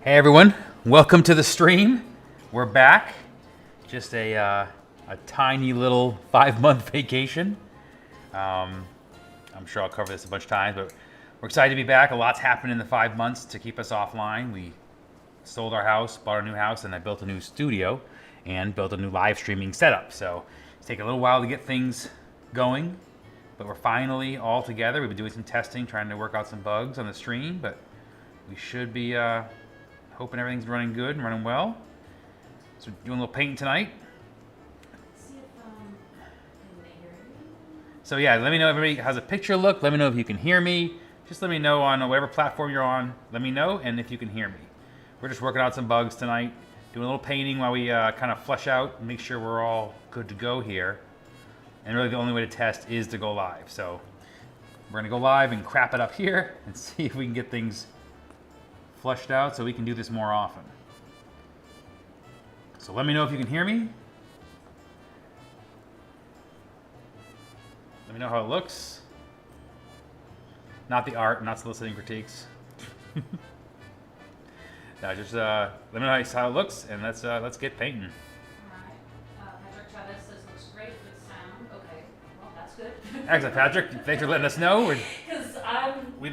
Hey everyone, welcome to the stream. We're back. Just a tiny little 5-month vacation. I'm sure I'll cover this a bunch of times, but we're excited to be back. A lot's happened in the 5 months to keep us offline. We sold our house, bought a new house, and I built a new studio and built a new live streaming setup. So it's taken a little while to get things going, but we're finally all together. We've been doing some testing, trying to work out some bugs on the stream, but we should be hoping everything's running good and running well. So doing a little painting tonight. See if they hear you. So yeah, let me know everybody how's the picture look. Let me know if you can hear me. Just let me know on whatever platform you're on. Let me know and if you can hear me. We're just working out some bugs tonight. Doing a little painting while we kind of flush out and make sure we're all good to go here. And really the only way to test is to go live. So we're gonna go live and crap it up here and see if we can get things flushed out so we can do this more often. So let me know if you can hear me. Let me know how it looks. Not the art, not soliciting critiques. No, just let me know how it looks, and let's get painting. Alright. Patrick Chavez says looks great, good sound. Okay, well that's good. Excellent, Patrick. Thanks for letting us know. Because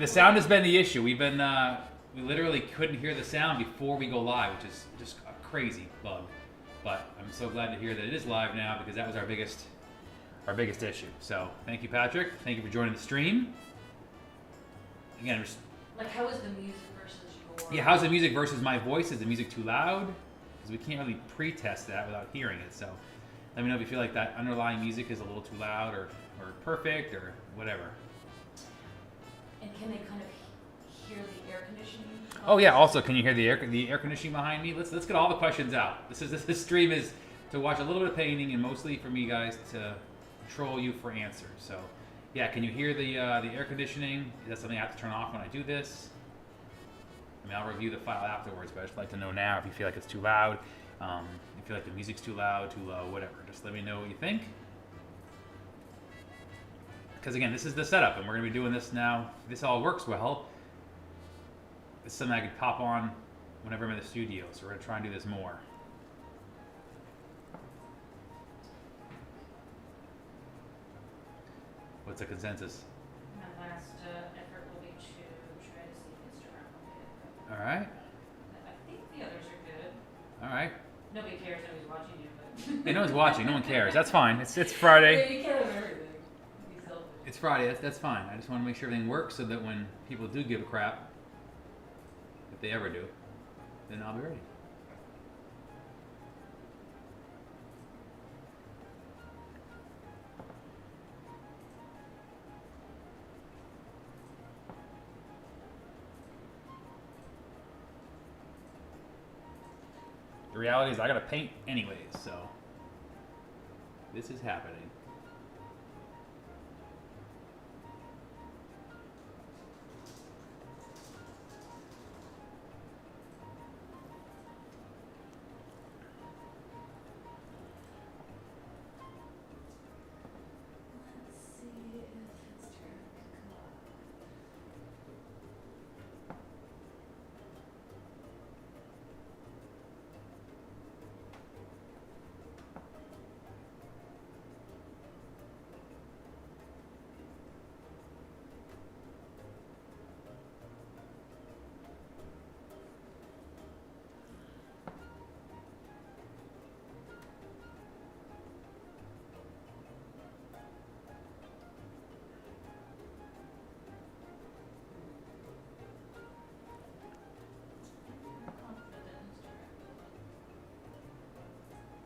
The sound has been the issue. We've been we literally couldn't hear the sound before we go live, which is just a crazy bug. But I'm so glad to hear that it is live now because that was our biggest issue. So thank you, Patrick. Thank you for joining the stream. Again, just like how is the music versus your? yeah, how's the music versus my voice? Is the music too loud? Because we can't really pre-test that without hearing it. So let me know if you feel like that underlying music is a little too loud or perfect or whatever. And can they kind of hear the air conditioning? Oh yeah. Also, can you hear the air conditioning behind me? Let's get all the questions out. This stream is to watch a little bit of painting and mostly for me guys to troll you for answers. So yeah, can you hear the air conditioning? Is that something I have to turn off when I do this? I mean, I'll review the file afterwards, but I'd just like to know now if you feel like it's too loud, if you feel like the music's too loud, too low, whatever. Just let me know what you think. Because again, this is the setup, and we're going to be doing this now. If this all works well, it's something I could pop on whenever I'm in the studio, so we're going to try and do this more. What's the consensus? My last effort will be to try to see Instagram. All right. I think the others are good. All right. Nobody cares. Nobody's watching you, but. Hey, no one's watching. No one cares. That's fine. It's Friday. Yeah, you care of everything. Be selfish. It's Friday. That's fine. I just want to make sure everything works so that when people do give a crap, if they ever do, then I'll be ready. The reality is I gotta paint anyways, so this is happening. Let's see if his turn can come up.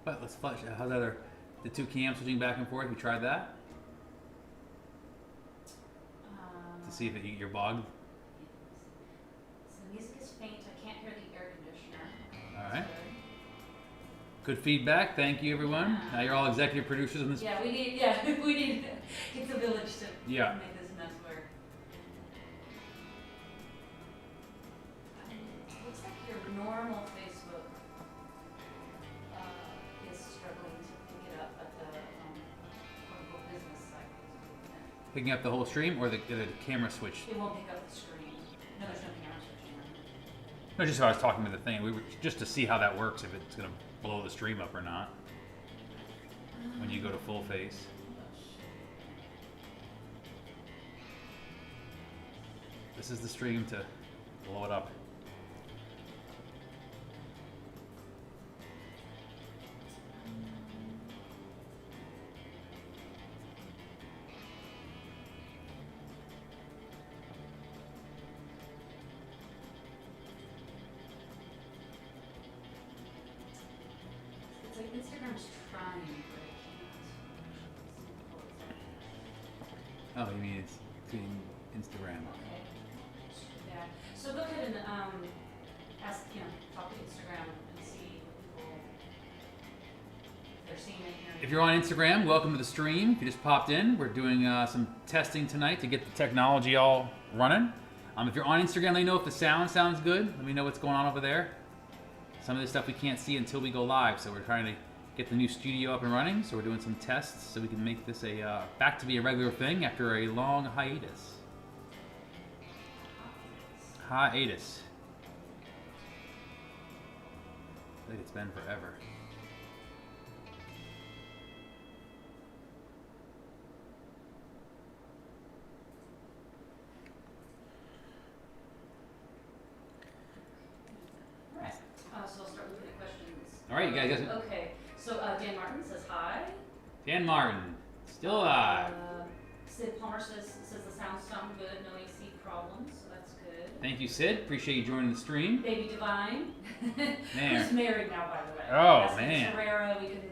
But let's flush. How's the two cams switching back and forth? You tried that to see if you're bogged? So the music is faint. I can't hear the air conditioner. All right. Good feedback. Thank you, everyone. Now you're all executive producers in this. Yeah, we need get the village to Yeah. make this mess work. Looks like your normal Facebook is struggling to pick it up, but the quote-unquote business site is. Picking up the whole stream or the camera switch? It won't pick up the screen. No, there's no camera switch. No, just I was talking to the thing. We were just to see how that works, if it's gonna blow the stream up or not when you go to full face. This is the stream to blow it up. It's like Instagram's trying, but it can't. Oh, you mean it's between Instagram? Okay. Yeah. So go ahead and ask, talk to Instagram and see what people, if they're seeing it here. If you're on Instagram, welcome to the stream. If you just popped in, we're doing some testing tonight to get the technology all running. If you're on Instagram, let me know if the sound sounds good. Let me know what's going on over there. Some of this stuff we can't see until we go live, so we're trying to get the new studio up and running. So we're doing some tests so we can make this a back to be a regular thing after a long hiatus. Hiatus. I think it's been forever. Alright, so I'll start looking at questions. All right, you guys. Okay, so Dan Martin says hi. Dan Martin, still alive. Sid Palmer says the sounds sound good, no AC problems, so that's good. Thank you, Sid. Appreciate you joining the stream. Baby Divine, Man. who's married now, by the way. Oh, That's man. Herrera, we can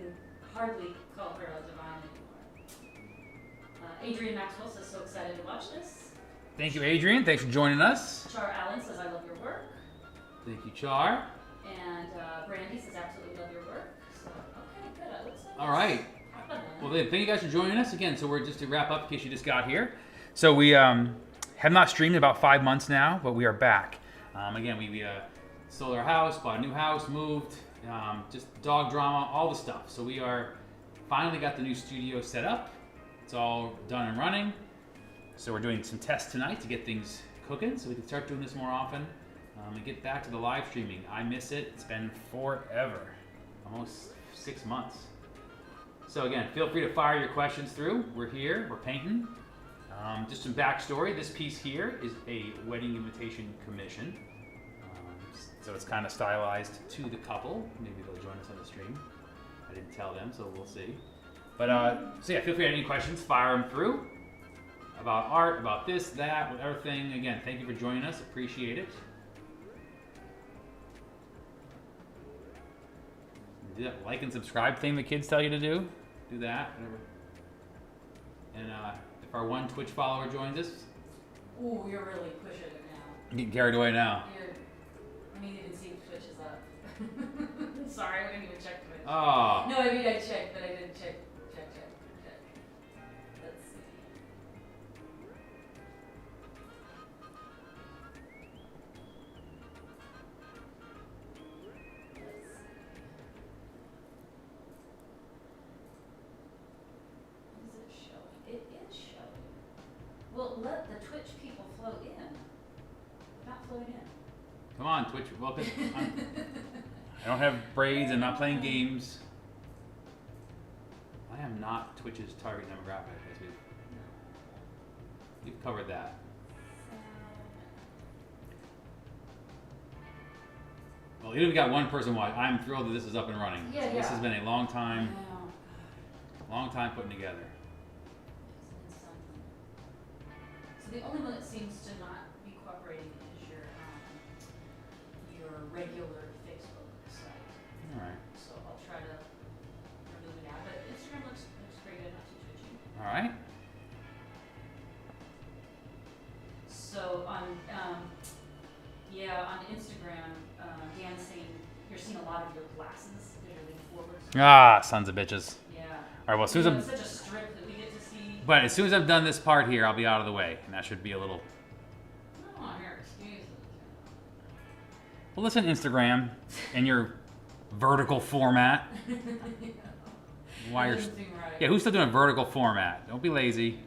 hardly call her a Divine anymore. Adrian Maxwell says so excited to watch this. Thank you, Adrian. Thanks for joining us. Char Allen says I love your work. Thank you, Char. And Brandy says absolutely love your work. So, okay, good. It looks like All right. happening. Well, then, thank you guys for joining us again. So we're just to wrap up in case you just got here. So we have not streamed in about 5 months now, but we are back. Again, we sold our house, bought a new house, moved, just dog drama, all the stuff. So we are finally got the new studio set up. It's all done and running. So we're doing some tests tonight to get things cooking so we can start doing this more often and get back to the live streaming. I miss it. It's been forever, almost 6 months. So again, feel free to fire your questions through. We're here, we're painting. Just some backstory, this piece here is a wedding invitation commission. So it's kind of stylized to the couple. Maybe they'll join us on the stream. I didn't tell them, so we'll see. But so yeah, feel free to have any questions, fire them through. About art, about this, that, whatever thing. Again, thank you for joining us, appreciate it. Do that like and subscribe thing the kids tell you to do. Do that, whatever. And if our one Twitch follower joins us, Ooh, you're really pushing it now. I'm getting carried away now. I mean, even see if Twitch is up. Sorry, I didn't even check Twitch. Oh. No, I mean I checked, but I didn't check. Let's see. Is it showing? It is showing. Well, let the Twitch people flow in. They're not flowing in. Come on, Twitch, welcome. I don't have braids, I'm not playing games. I am not Twitch's target demographic, as we've covered that. Well, even if we got one person watching, I'm thrilled that this is up and running. Yeah, This yeah. has been a long I time, know. putting together. So the only one that seems to not be cooperating is your regular Facebook site. All right. So I'll try to remove it out. But Instagram looks pretty good, not too twitchy. All right. So on on Instagram, Dan's saying you're seeing a lot of your glasses because you're leaning forward. Ah, sons of bitches. Yeah. All right, well, as soon as I'm, It's such a strip that we get to see. but as soon as I've done this part here, I'll be out of the way, and that should be a little. I don't want to hear excuses. Well, listen, Instagram, in your vertical format. Why you're? Doesn't seem right. Yeah, who's still doing vertical format? Don't be lazy.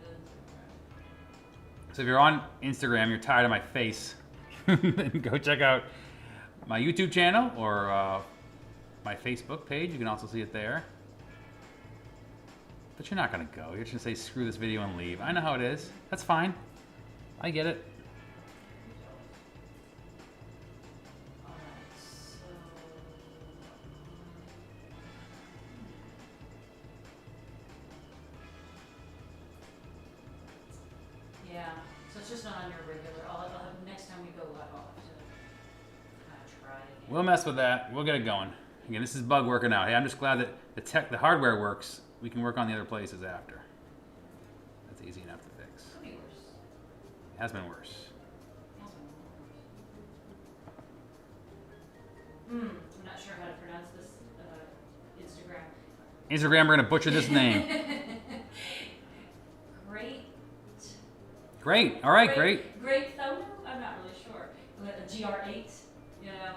So if you're on Instagram, you're tired of my face, then go check out my YouTube channel or my Facebook page. You can also see it there. But you're not gonna go. You're just gonna say screw this video and leave. I know how it is. That's fine. I get it. Yeah, so it's just not on your regular. I'll have, next time we go live, I'll have to kind of try again. We'll mess with that. We'll get it going. Again, this is bug working out. Hey, I'm just glad that the hardware works. We can work on the other places after. That's easy enough to fix. Could be worse. It has been worse. I'm not sure how to pronounce this Instagram. Instagram, we're gonna butcher this name. Great. All right, great. Great thumbnail? I'm not really sure. A GR8, you know,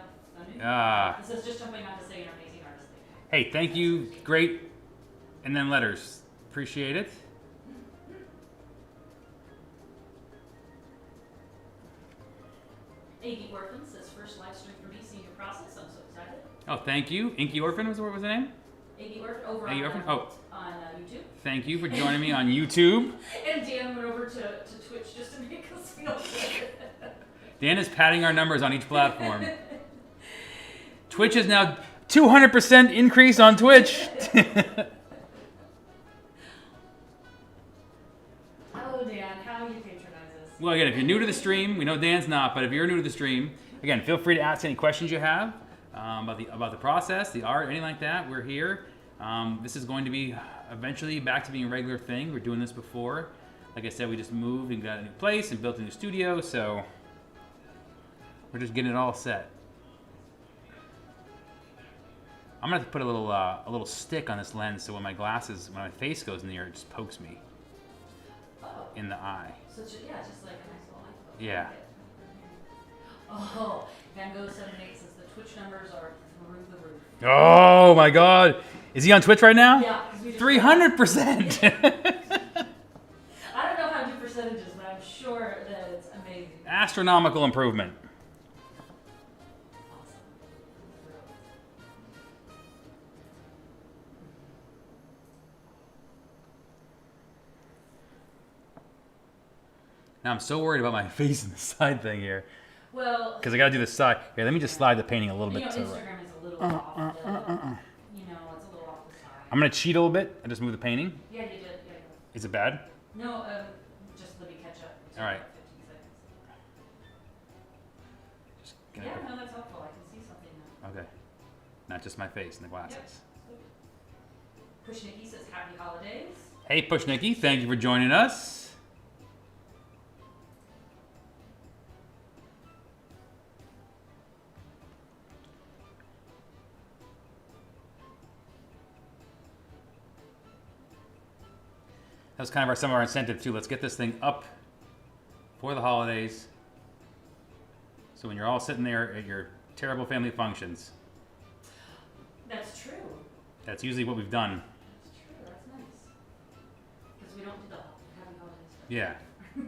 this is just jumping on to say an amazing artist. Hey, thank you. Great. And then letters. Appreciate it. Iggy Orphan says first live stream for me, senior process. I'm so excited. Oh, thank you. Inky Orphan was the name? Iggy Orphan over Iggy Orphan? on YouTube. Thank you for joining me on YouTube. And Dan went over to Twitch just to make us feel good. Dan is padding our numbers on each platform. Twitch is now 200% increase on Twitch. Oh, Dan, how you patronize us. Well, again, if you're new to the stream, we know Dan's not, but if you're new to the stream, again, feel free to ask any questions you have about the process, the art, anything like that. We're here. This is going to be eventually back to being a regular thing. We're doing this before. Like I said, we just moved and got a new place and built a new studio, so we're just getting it all set. I'm gonna have to put a little stick on this lens so when my face goes near, it just pokes me in the eye. So just like a nice little light bulb. Yeah. Oh, Van Gogh 78 says the Twitch numbers are through the roof. Oh my God. Is he on Twitch right now? Yeah. 300%. I don't know how to do percentages, but I'm sure that it's amazing. Astronomical improvement. Awesome. Now I'm so worried about my face in the side thing here. Well, because I gotta do the side. Here, let me just slide the painting a little bit to the right. Instagram is a little off. It's a little off the side. I'm gonna cheat a little bit and just move the painting. Yeah, you did. Yeah. Is it bad? No, just let me catch up. All right. 15 seconds. Yeah, no, that's helpful. I can see something now. Okay. Not just my face and the glasses. Yep. Push Nikki says happy holidays. Hey, Push Nikki, thank you for joining us. That was kind of some of our incentive too. Let's get this thing up for the holidays. So when you're all sitting there at your terrible family functions. That's true. That's usually what we've done. That's true. That's nice. Because we don't do the happy holidays stuff. Yeah. We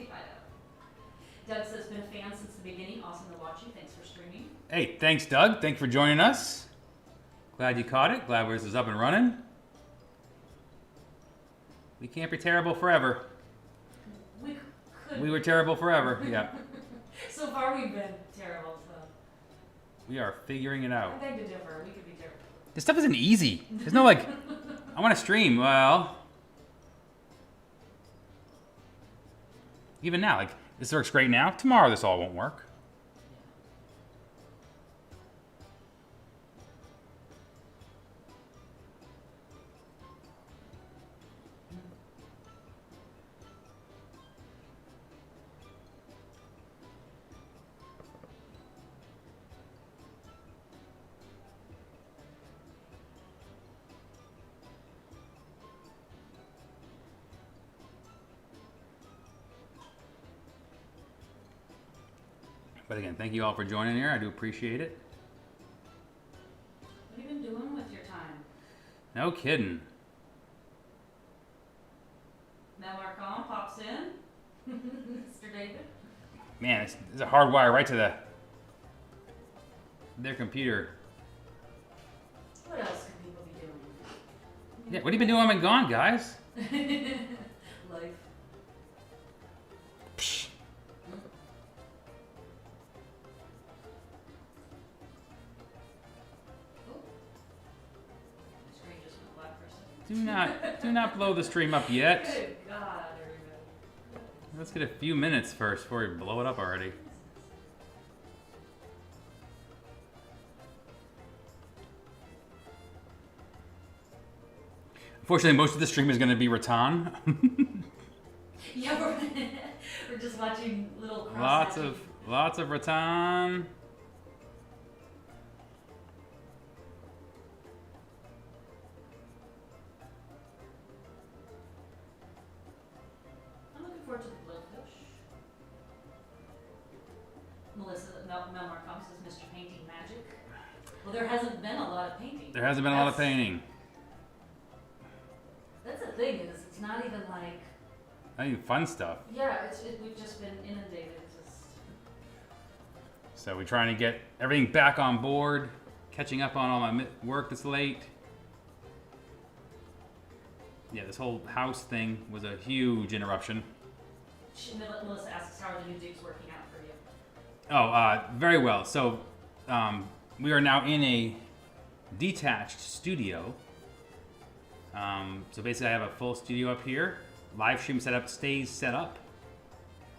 find out. Doug says, been a fan since the beginning. Awesome to watch you. Thanks for streaming. Hey, thanks, Doug. Thanks for joining us. Glad you caught it. Glad this is up and running. We can't be terrible forever. We could. We were terrible forever. Yeah. So far, we've been terrible. So. We are figuring it out. I beg to differ. We could be terrible. This stuff isn't easy. There's no like, I want to stream. Well, even now, like this works great now. Tomorrow, this all won't work. But again, thank you all for joining here. I do appreciate it. What have you been doing with your time? No kidding. Mel Marcon pops in. Mr. David. Man, it's a hard wire right to the their computer. What else can people be doing? Yeah, what have you been doing while I've been gone, guys? Life. Psh. Oh. The screen just went black for a second. Do not blow the stream up yet. Good God, everybody. Let's get a few minutes first before we blow it up already. Unfortunately, most of the stream is going to be rattan. Yeah, we're just watching little lots cross of rattan. I'm looking forward to the blowfish. Melissa, Melmar comes says Mr. Painting Magic. Well, there hasn't been a lot of painting. There hasn't been a lot of painting. That's the thing, is it's not even like, I mean, fun stuff. yeah, we've just been inundated. It's just, So we're trying to get everything back on board, catching up on all my work that's late. Yeah, this whole house thing was a huge interruption. Melissa asks, how are the new digs working out for you? Oh, very well. So we are now in a detached studio. So basically I have a full studio up here. Live stream setup stays set up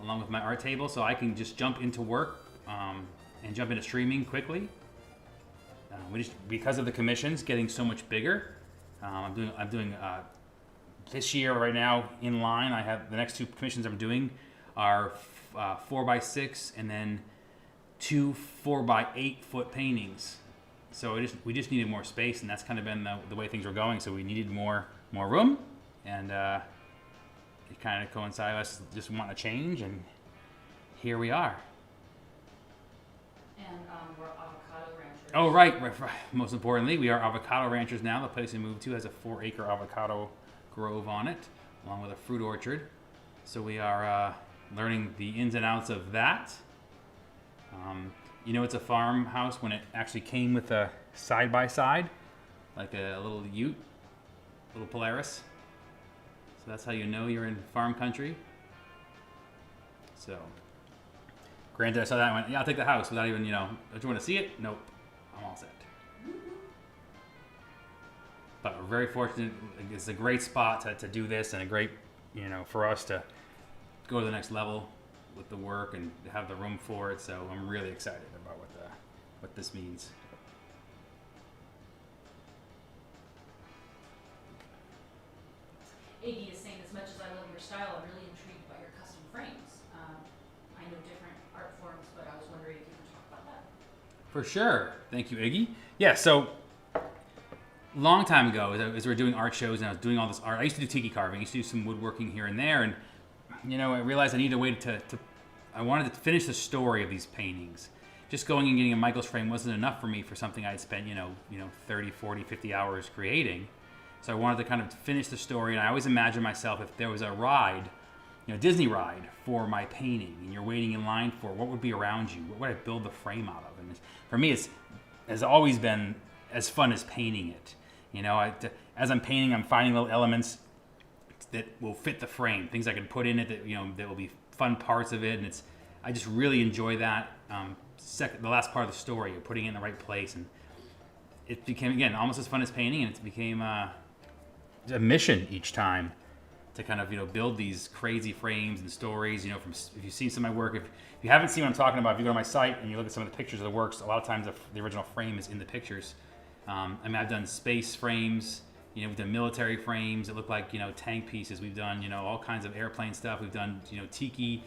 along with my art table, so I can just jump into work and jump into streaming quickly. Because of the commissions getting so much bigger, I'm doing this year right now in line. I have the next two commissions I'm doing are 4x6 and then 2 4x8 foot paintings. So we just needed more space, and that's kind of been the way things were going. So we needed more room, and it kind of coincided with us just wanting to change, and here we are. And we're avocado ranchers. Oh, right. Most importantly, we are avocado ranchers now. The place we moved to has a 4-acre avocado grove on it, along with a fruit orchard. So we are learning the ins and outs of that. You know, it's a farmhouse when it actually came with a side-by-side, like a little ute, little Polaris. So that's how you know you're in farm country. So, granted, I saw that and went, yeah, I'll take the house without even, don't you want to see it? Nope, I'm all set. But we're very fortunate. It's a great spot to do this, and a great, for us to go to the next level with the work and have the room for it. So I'm really excited about what this means. Iggy is saying, as much as I love your style, I'm really intrigued by your custom frames. I know different art forms, but I was wondering if you could talk about that. For sure. Thank you, Iggy. Yeah, so long time ago, as we were doing art shows and I was doing all this art, I used to do tiki carving. I used to do some woodworking here and there, and I realized I needed a way I wanted to finish the story of these paintings. Just going and getting a Michaels frame wasn't enough for me for something I'd spent, 30, 40, 50 hours creating. So I wanted to kind of finish the story, and I always imagined myself if there was a ride, Disney ride for my painting, and you're waiting in line for what would be around you, what would I build the frame out of? And for me, it has always been as fun as painting it. As I'm painting, I'm finding little elements that will fit the frame, things I can put in it that will be fun parts of it, and I just really enjoy that. The last part of the story, you're putting it in the right place, and it became again almost as fun as painting, and it became a mission each time to kind of build these crazy frames and stories. From if you've seen some of my work, if you haven't seen what I'm talking about, if you go to my site and you look at some of the pictures of the works, a lot of times the original frame is in the pictures. I've done space frames. We've done military frames that look like, tank pieces. We've done, all kinds of airplane stuff. We've done, Tiki,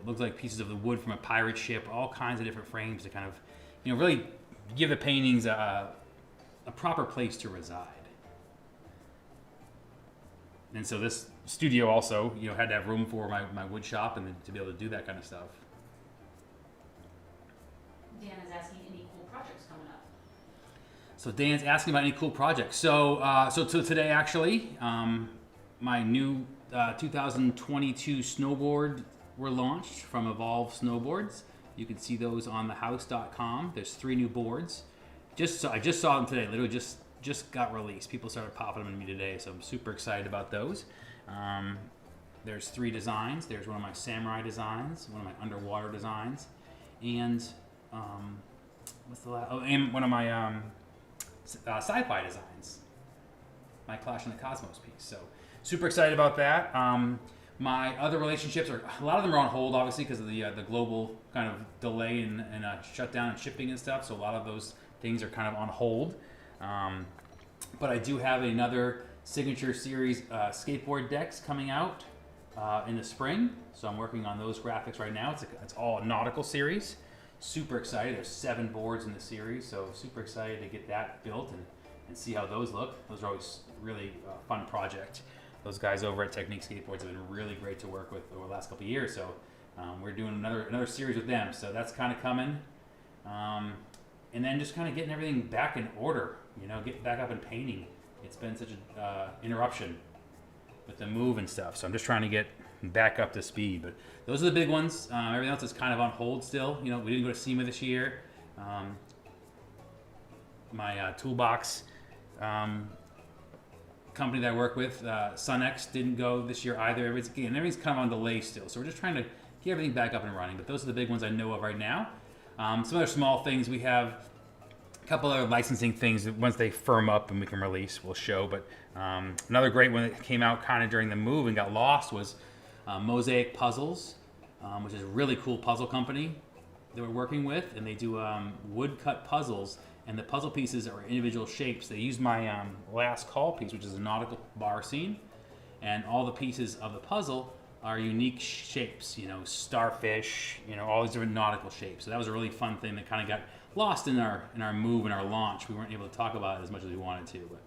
looks like pieces of the wood from a pirate ship, all kinds of different frames to kind of, really give the paintings a proper place to reside. And so this studio also, had to have room for my wood shop and to be able to do that kind of stuff. Dan is asking, any cool projects coming up? So Dan's asking about any cool projects. So today actually, my new 2022 snowboard were launched from Evolve Snowboards. You can see those on thehouse.com. There's 3 new boards. I just saw them today. Literally just got released. People started popping them to me today, so I'm super excited about those. There's 3 designs. There's one of my samurai designs, one of my underwater designs, and what's the last? Oh, and one of my sci-fi designs. My Clash in the Cosmos piece. So super excited about that. My other relationships a lot of them are on hold, obviously, because of the global kind of delay and shutdown and shipping and stuff. So a lot of those things are kind of on hold. But I do have another signature series skateboard decks coming out in the spring. So I'm working on those graphics right now. It's all a nautical series. Super excited. There's 7 boards in the series, so super excited to get that built and see how those look. Those are always really fun project. Those guys over at Technique Skateboards have been really great to work with over the last couple of years. So we're doing another series with them. So that's kind of coming. And then just kind of getting everything back in order, getting back up and painting. It's been such an interruption with the move and stuff. So I'm just trying to get back up to speed. But those are the big ones. Everything else is kind of on hold still. We didn't go to SEMA this year. My toolbox company that I work with, SunX, didn't go this year either. Everything's kind of on delay still. So we're just trying to get everything back up and running. But those are the big ones I know of right now. Some other small things, we have a couple other licensing things that once they firm up and we can release, we'll show. But another great one that came out kind of during the move and got lost was Mosaic Puzzles, which is a really cool puzzle company that we're working with. And they do wood-cut puzzles. And the puzzle pieces are individual shapes. They use my last call piece, which is a nautical bar scene. And all the pieces of the puzzle are unique shapes, starfish, all these different nautical shapes. So that was a really fun thing that kind of got lost in our move and our launch. We weren't able to talk about it as much as we wanted to, but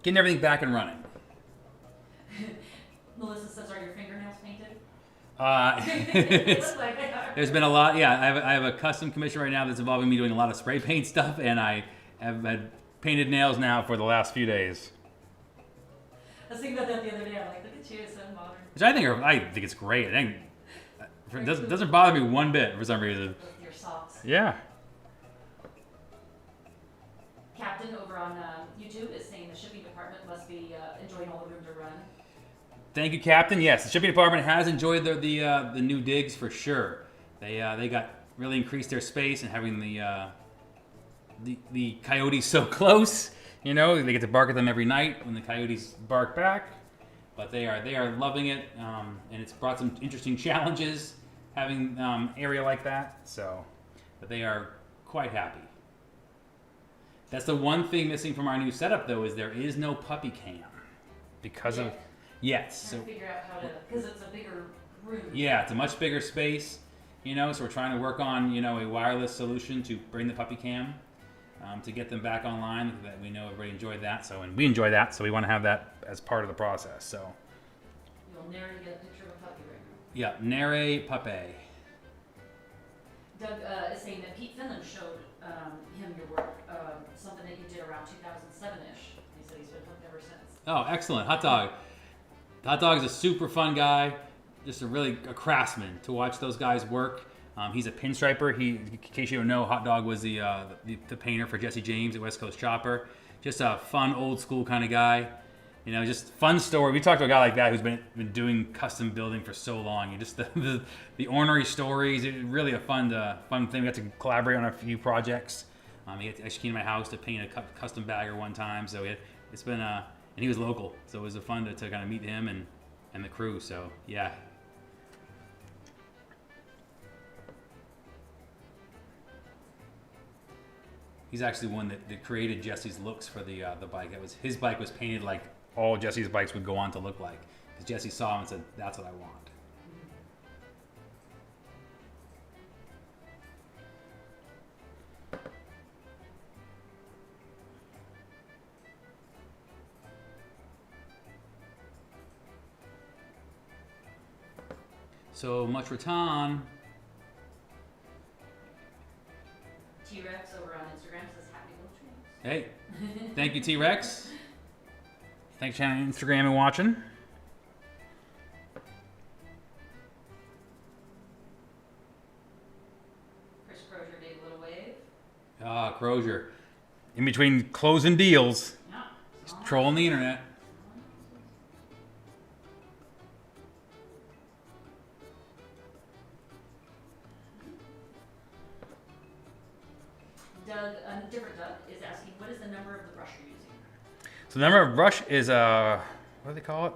getting everything back and running. Melissa says, are your fingernails painted? There's been a lot. Yeah, I have a custom commission right now that's involving me doing a lot of spray paint stuff, and I have had painted nails now for the last few days. I was thinking about that the other day. I'm like, look at you, it's so modern. Which I think it's great. It doesn't bother me one bit for some reason. With your socks. Yeah. Captain over on YouTube is saying the shipping department must be enjoying all the room to run. Thank you, Captain. Yes, the shipping department has enjoyed the new digs for sure. They got really increased their space and having the coyotes so close. They get to bark at them every night when the coyotes bark back. But they are loving it, and it's brought some interesting challenges having area like that. So, but they are quite happy. That's the one thing missing from our new setup, though, is there is no puppy cam because of. Yes. So figure out how to, because it's a bigger room. Yeah, it's a much bigger space, so we're trying to work on, a wireless solution to bring the puppy cam, to get them back online. That we know everybody enjoyed that, and we enjoy that, so we want to have that as part of the process. So. You'll never get a picture of a puppy right now. Yeah, nary puppy. Doug is saying that Pete Finland showed him your work, something that you did around 2007-ish. He said he's been hooked ever since. Oh, excellent. Hot Dog. Hot Dog is a super fun guy, just a craftsman to watch those guys work. He's a pinstriper. In case you don't know, Hot Dog was the painter for Jesse James at West Coast Chopper. Just a fun, old school kind of guy. Just fun story. We talked to a guy like that who's been doing custom building for so long. And just the ornery stories. It's really a fun thing. We got to collaborate on a few projects. He actually came to my house to paint a custom bagger one time. So it's been and he was local, so it was fun to kind of meet him and the crew. So yeah. He's actually the one that created Jesse's looks for the bike. His bike was painted like all Jesse's bikes would go on to look like. Because Jesse saw him and said, "That's what I want." So much Ratan. T-Rex over on Instagram says happy little dreams. Hey, thank you, T-Rex. Thanks for checking Instagram and watching. Crozier. In between closing deals, Yeah. just trolling the internet. Doug, a different Doug, is asking, what is the number of the brush you're using? So the number of brush is what do they call it?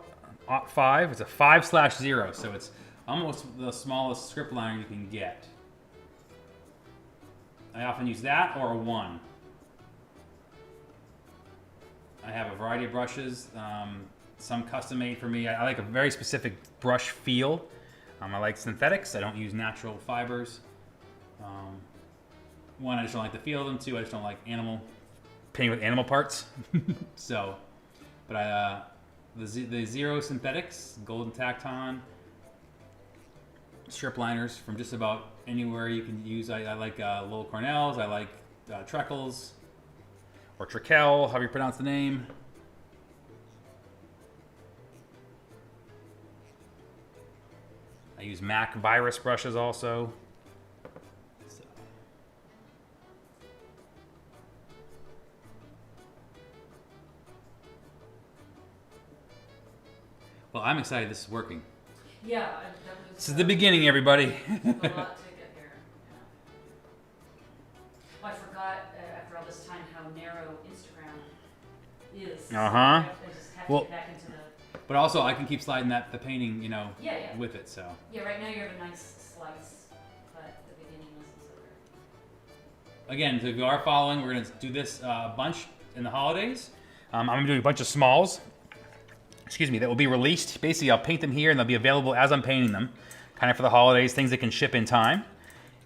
5. It's a 5/0, so it's almost the smallest script liner you can get. I often use that or a 1. I have a variety of brushes, some custom made for me. I like a very specific brush feel. I like synthetics. I don't use natural fibers. 1, I just don't like the feel of them. 2, I just don't like painting with animal parts. So, but the Zero Synthetics, Golden Tacton, strip liners from just about anywhere you can use. I like Lowell Cornell's. I like Treccles or Treckel, however you pronounce the name. I use Mac Virus brushes also. So. Well, I'm excited this is working. Yeah, that was. This is the beginning, everybody. A lot to get here. Yeah. Well, I forgot after all this time how narrow Instagram is. Uh-huh. I just have to Well- get back into the. But also, I can keep sliding the painting, Yeah, yeah. with it. So Yeah, right now you have a nice slice, but the beginning wasn't so great. again, so if you are following, we're gonna do this a bunch in the holidays. I'm gonna do a bunch of smalls. Excuse me, that will be released. Basically, I'll paint them here, and they'll be available as I'm painting them, kind of for the holidays, things that can ship in time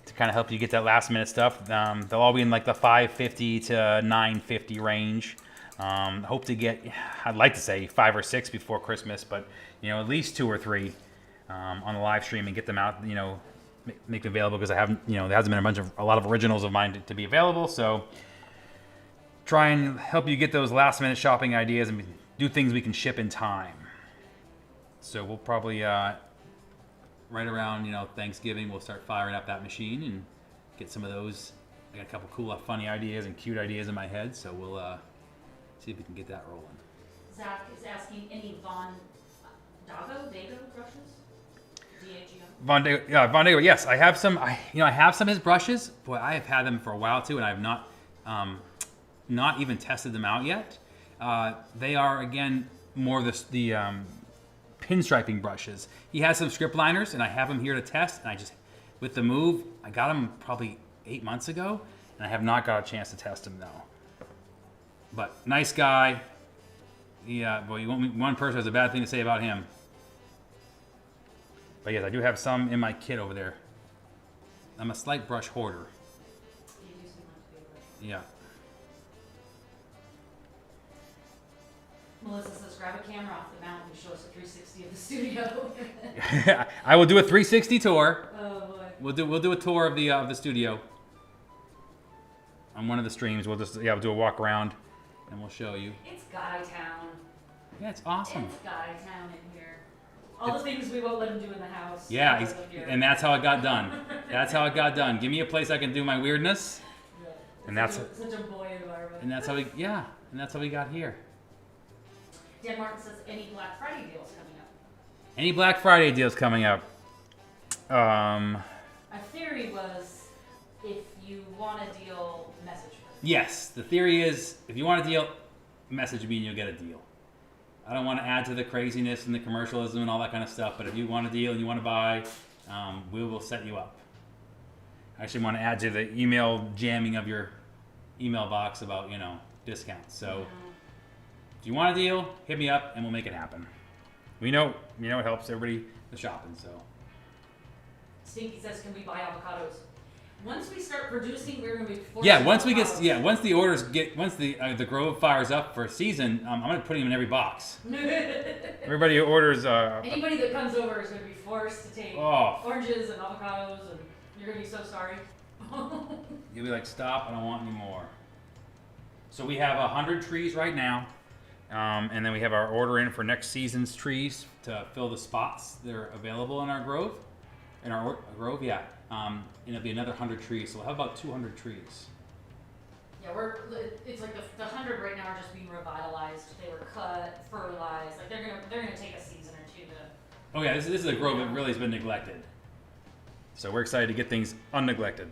to kind of help you get that last minute stuff. They'll all be in like the $550 to $950 range. Hope to get, I'd like to say 5 or 6 before Christmas, but at least 2 or 3 on the live stream and get them out. Make them available because I haven't, there hasn't been a lot of originals of mine to be available. So try and help you get those last minute shopping ideas and do things we can ship in time. So we'll probably right around Thanksgiving we'll start firing up that machine and get some of those. I got a couple cool, funny ideas and cute ideas in my head, so we'll see if we can get that rolling. Zach is asking any Davo, Vega brushes? D-A-G-O? Von Dego, yes, I have some. I have some of his brushes. Boy, I have had them for a while too, and I have not even tested them out yet. They are again more the pinstriping brushes. He has some script liners, and I have them here to test. And with the move, I got them probably 8 months ago, and I have not got a chance to test them though. But nice guy. Yeah, boy, one person has a bad thing to say about him. But yes, I do have some in my kit over there. I'm a slight brush hoarder. You do seem like to be a brush. Yeah. Melissa says, grab a camera off the mountain and show us a 360 of the studio. I will do a 360 tour. Oh boy. We'll do a tour of the studio on one of the streams. We'll do a walk around and we'll show you. It's Guy Town. Yeah, it's awesome. It's Guy Town in here. All the things we won't let him do in the house. Yeah, he live here. and that's how it got done. That's how it got done. Give me a place I can do my weirdness, Yeah. and that's such a boy environment. and that's how we got here. Dan Martin says, any Black Friday deals coming up? Any Black Friday deals coming up? Our theory was, if you want a deal, message her. Yes, the theory is if you want a deal, message me and you'll get a deal. I don't want to add to the craziness and the commercialism and all that kind of stuff, but if you want a deal and you want to buy, we will set you up. I actually want to add to the email jamming of your email box about, discounts. So if you want a deal, hit me up and we'll make it happen. We know it helps everybody with shopping, so. Stinky says, can we buy avocados? Once we start producing, we're going to be forced Yeah, to once the Grove fires up for a season, I'm going to put them in every box. Everybody who orders. Anybody that comes over is going to be forced to take oranges and avocados, and you're going to be so sorry. You'll be like, stop, I don't want any more. So we have 100 trees right now, and then we have our order in for next season's trees to fill the spots that are available in our grove. In our grove, yeah. And it'll be another 100 trees, so we'll have about 200 trees. Yeah, it's like the 100 right now are just being revitalized. They were cut, fertilized. Like they're gonna take a season or two to. Oh yeah, this is a grove that really has been neglected. So we're excited to get things unneglected.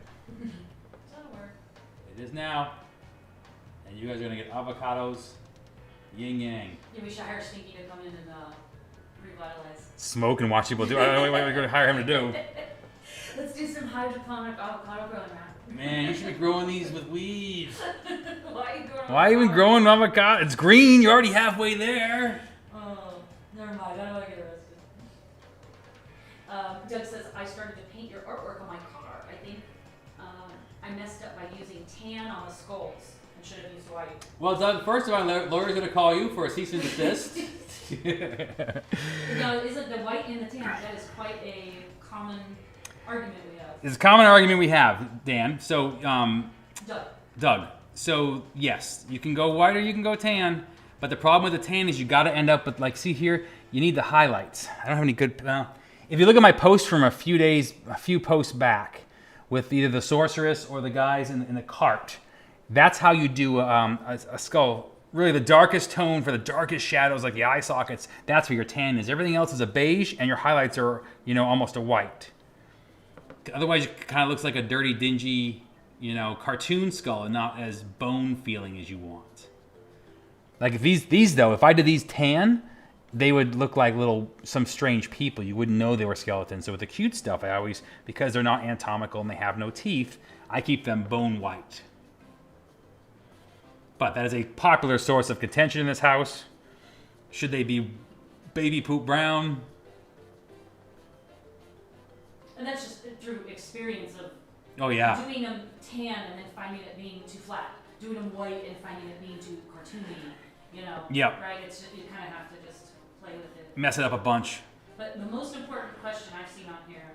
That'll work. It is now. And you guys are gonna get avocados, yin yang. Yeah, we should hire Stinky to come in and revitalize. Smoke and watch people do. I don't know what we're gonna hire him to do. Let's do some hydroponic avocado growing now. Man, you should be growing these with weeds. Why are you even growing avocado? It's green. You're already halfway there. Oh, never mind. I don't want to get arrested. Doug says, I started to paint your artwork on my car. I think I messed up by using tan on the skulls and should have used white. Well, Doug, first of all, lawyer's going to call you for a cease and desist. No, isn't the white and the tan? That is quite a common argument we have. It's a common argument we have, Dan. So, Doug. So, yes, you can go white or you can go tan. But the problem with the tan is you got to end up with, like, see here, you need the highlights. I don't have any good, if you look at my post from a few posts back with either the sorceress or the guys in the cart, that's how you do a skull. Really the darkest tone for the darkest shadows, like the eye sockets, that's where your tan is. Everything else is a beige and your highlights are, almost a white. Otherwise, it kind of looks like a dirty, dingy, cartoon skull and not as bone feeling as you want. Like if these though, if I did these tan, they would look like some strange people. You wouldn't know they were skeletons. So with the cute stuff, I always, because they're not anatomical and they have no teeth, I keep them bone white. But that is a popular source of contention in this house. Should they be baby poop brown? And that's just through experience of doing them tan and then finding it being too flat. Doing them white and finding it being too cartoony, Yep. Right? It's just, you kind of have to just play with it. Mess it up a bunch. But the most important question I've seen on here,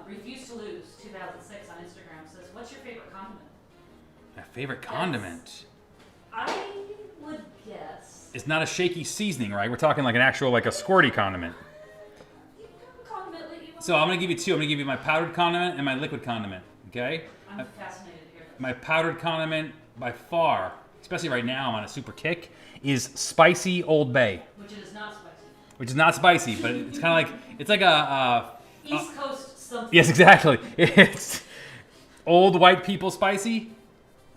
Refuse to Lose 2006 on Instagram says, what's your favorite condiment? My favorite condiment? I would guess. It's not a shaky seasoning, right? We're talking like an actual, like a squirty condiment. You can condiment that you want. So I'm going to give you two. I'm going to give you my powdered condiment and my liquid condiment, okay? I'm fascinated here. My powdered condiment, by far, especially right now I'm on a super kick, is spicy Old Bay. Which is not spicy. Which is not spicy, but it's kind of like, it's like a... East Coast something. Yes, exactly. It's old white people spicy.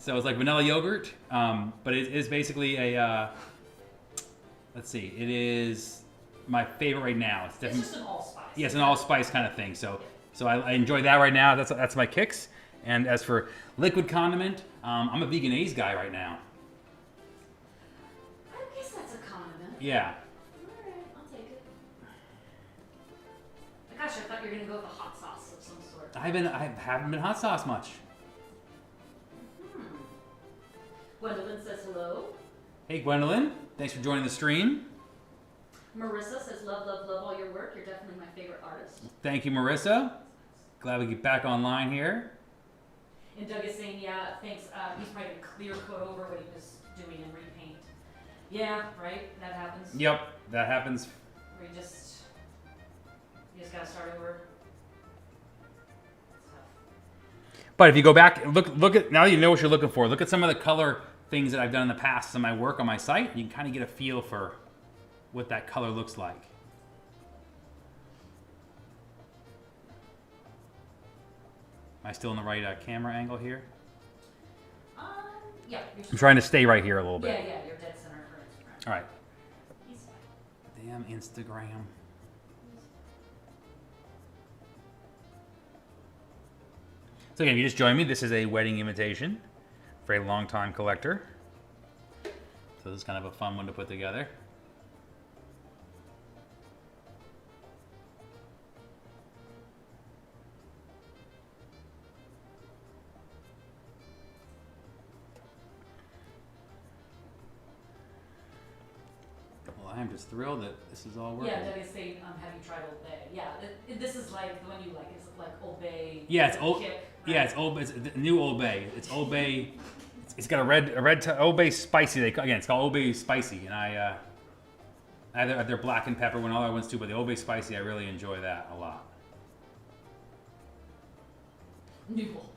So it's like vanilla yogurt, but it is basically a, let's see, it is my favorite right now. It's definitely, it's just an allspice. Yeah, it's an allspice kind of thing. So I enjoy that right now. That's my kicks. And as for liquid condiment, I'm a veganese guy right now. I guess that's a condiment. Yeah. Alright, I'll take it. Gosh, I thought you were going to go with a hot sauce of some sort. I haven't been hot sauce much. Gwendolyn says hello. Hey, Gwendolyn. Thanks for joining the stream. Marissa says, love, love, love all your work. You're definitely my favorite artist. Thank you, Marissa. Glad we get back online here. And Doug is saying, yeah, thanks. He's probably going to clear coat over what he was doing and repaint. Yeah, right? That happens. Yep, that happens. Where you just got to start over. But if you go back, look at, now you know what you're looking for. Look at some of the color things that I've done in the past in my work on my site. You can kind of get a feel for what that color looks like. Am I still in the right camera angle here? Yeah. I'm trying to stay right here a little bit. Yeah, you're dead center for Instagram. All right. He's fine. Damn Instagram. So again, if you just joined me, this is a wedding invitation for a longtime collector. So this is kind of a fun one to put together. Well, I am just thrilled that this is all working. Yeah, Doug is saying, have you tried Old Bay? Yeah, this is like the one you like. It's like Old Bay. Yeah, it's old. Kick, right? Yeah, it's Old. It's the new Old Bay. It's Old Bay. It's got a red Old Bay spicy. Again, it's called Old Bay spicy, and I have their black and pepper one, all other ones too. But the Old Bay spicy, I really enjoy that a lot. New Old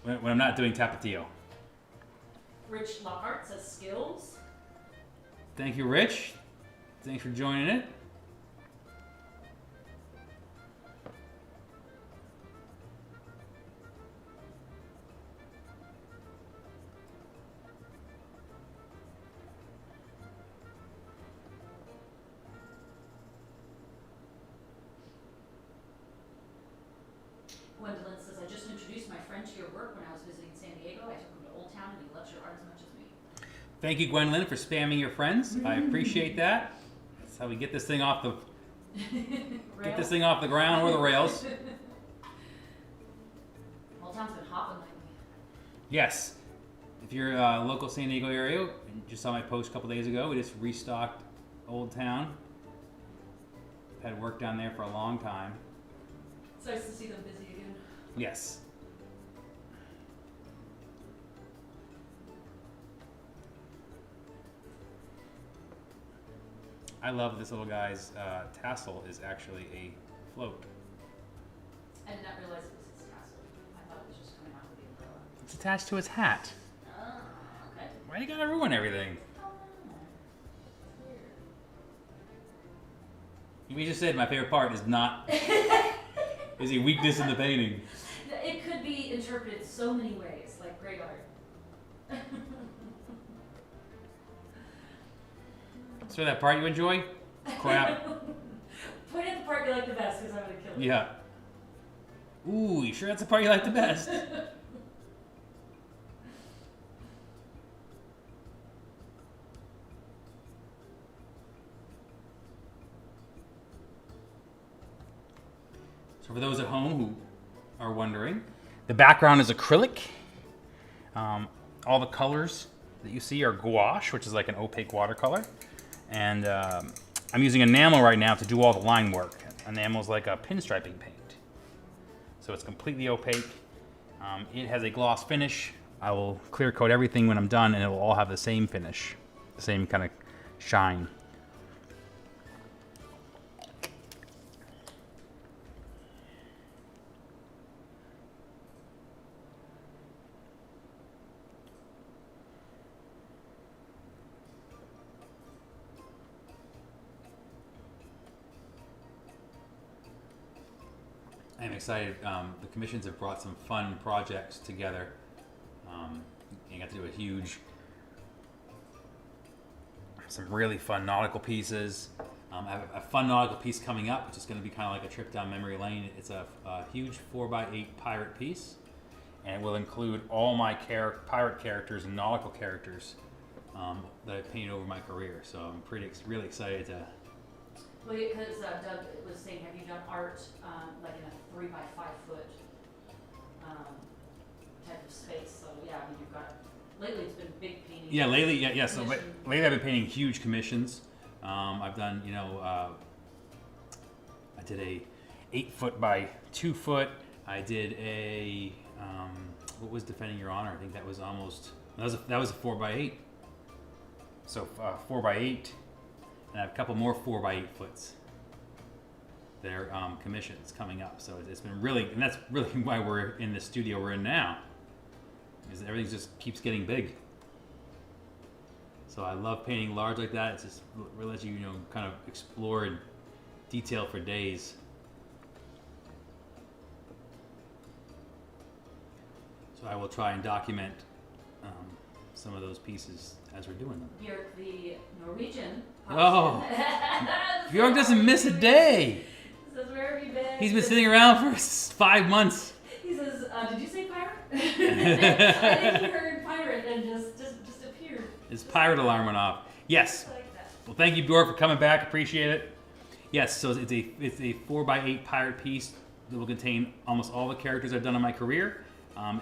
Bay. When I'm not doing Tapatio. Rich Lockhart says skills. Thank you, Rich. Thanks for joining it. Gwendolyn says, I just introduced my friend to your work when I was visiting San Diego. I took him to Old Town and he loves your art as much as me. Thank you, Gwendolyn, for spamming your friends. I appreciate that. That's how we get this thing off the ground or the rails. Old Town's been hopping lately. Yes. If you're a local San Diego area, and you just saw my post a couple days ago, we just restocked Old Town. Had work down there for a long time. It's nice to see them busy again. Yes. I love this little guy's tassel is actually a float. I did not realize it was his tassel. I thought it was just coming out of the umbrella. It's attached to his hat. Oh, okay. Why do you gotta ruin everything? Oh, weird. You just said my favorite part is not is a weakness in the painting. It could be interpreted so many ways, like great art. So that part you enjoy? Crap. Point at the part you like the best, because I'm going to kill it. Yeah. Ooh, you sure that's the part you like the best? So for those at home who are wondering, the background is acrylic. All the colors that you see are gouache, which is like an opaque watercolor. And I'm using enamel right now to do all the line work. Enamel is like a pinstriping paint. So it's completely opaque. It has a gloss finish. I will clear coat everything when I'm done and it will all have the same finish, the same kind of shine. I'm excited. The commissions have brought some fun projects together. You got to do some really fun nautical pieces. I have a fun nautical piece coming up, which is going to be kind of like a trip down memory lane. It's a huge 4x8 pirate piece, and it will include all my pirate characters and nautical characters that I've painted over my career. So I'm really excited to. Well, because Doug was saying, have you done art like in a 3x5 foot type of space? So yeah, I mean, you've got lately it's been big painting. Yeah, lately, yeah. So lately I've been painting huge commissions. I've done, I did a 8 foot by 2 foot. I did a what was Defending Your Honor? I think that was that was a 4x8. So 4x8. And I have a couple more 4x8 foots. They're commissions coming up. So it's been really, and that's really why we're in the studio we're in now, is that everything just keeps getting big. So I love painting large like that. It's just really lets you, kind of explore in detail for days. So I will try and document some of those pieces as we're doing them. You're the Norwegian. Oh, Bjork doesn't miss a day. He says, where have you been? He's been sitting around for 5 months. He says, did you say pirate? I think he heard pirate and just appeared. His pirate alarm went off. Yes. I like that. Well, thank you, Bjork, for coming back. Appreciate it. Yes, so it's a 4x8 pirate piece that will contain almost all the characters I've done in my career.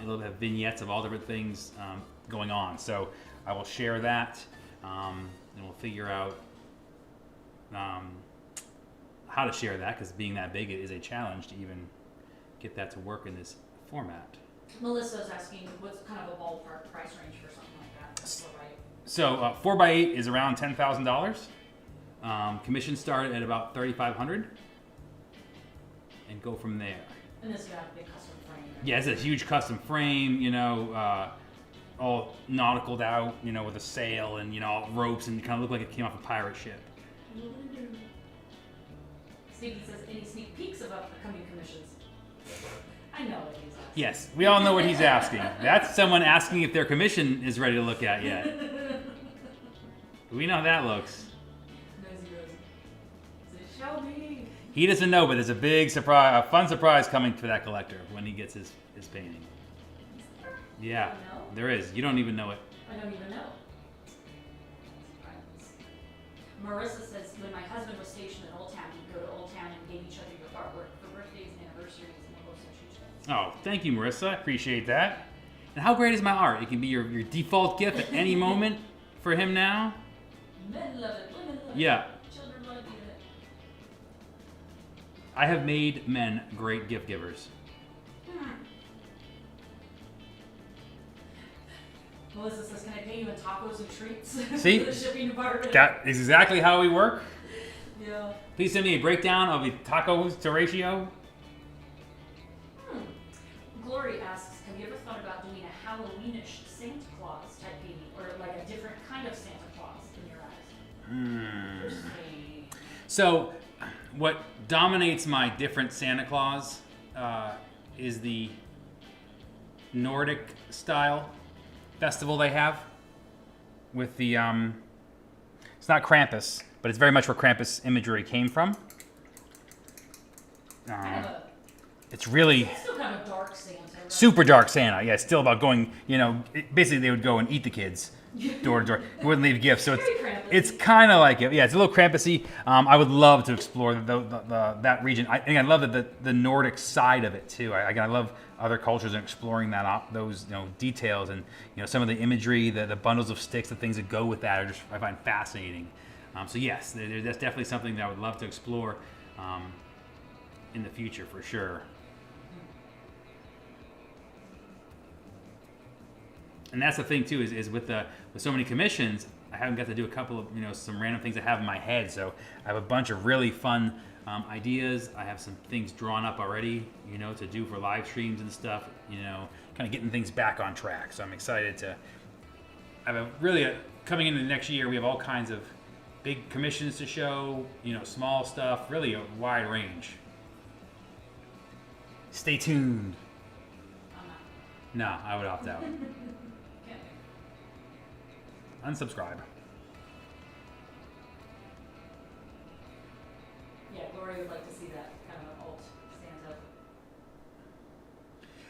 It'll have vignettes of all different things going on. So I will share that, and we'll figure out how to share that, because being that big, it is a challenge to even get that to work in this format. Melissa's asking what's kind of a ballpark price range for something like that. So 4x8 is around $10,000. Commissions start at about $3,500 and go from there. And this got a big custom frame. Yeah, it's a huge custom frame, all nauticaled out, you know, with a sail and, you know, all ropes, and kind of looked like it came off a pirate ship. Sneaky says, any sneak peeks of upcoming commissions? I know what he's asking. Yes, we all know what he's asking. That's someone asking if their commission is ready to look at yet. We know how that looks. Nosy Rose. Says, show me. He doesn't know, but there's a big surprise, a fun surprise coming for that collector when he gets his painting. Yeah, there is. You don't even know it. I don't even know. Marissa says, when my husband was stationed in Old Town, he'd go to Old Town and gave each other your artwork for birthdays and anniversaries and we'll go such a Oh, thank you, Marissa. I appreciate that. And how great is my art? It can be your default gift at any moment for him now. Men love it, women love Yeah. it, children love it. I have made men great gift givers. Melissa says, can I pay you in tacos and treats? See? For the shipping department. That is exactly how we work. Yeah. Please send me a breakdown of the tacos to ratio. Glory asks, have you ever thought about doing a Halloweenish Santa Claus type painting, or like a different kind of Santa Claus in your eyes? Personally. So, what dominates my different Santa Claus is the Nordic style festival they have with the it's not Krampus, but it's very much where Krampus imagery came from. It's really It's still kind of dark Santa, right? super dark Santa. Yeah, it's still about going, you know, basically they would go and eat the kids door to door. He wouldn't leave gifts. So Very Krampus-y. it's kind of like it. Yeah, it's a little Krampus-y. I would love to explore that region. And I love the Nordic side of it too. I love other cultures and exploring those details and some of the imagery, the bundles of sticks, the things that go with that I find fascinating. So yes, that's definitely something that I would love to explore in the future for sure. And that's the thing too is with so many commissions, I haven't got to do a couple of some random things I have in my head. So I have a bunch of really fun ideas. I have some things drawn up already, to do for live streams and stuff. Kind of getting things back on track. So I'm excited to. I have coming into the next year. We have all kinds of big commissions to show. Small stuff. Really a wide range. Stay tuned. No, I would opt out. Unsubscribe. Yeah, Lori would like to see that kind of alt stand up.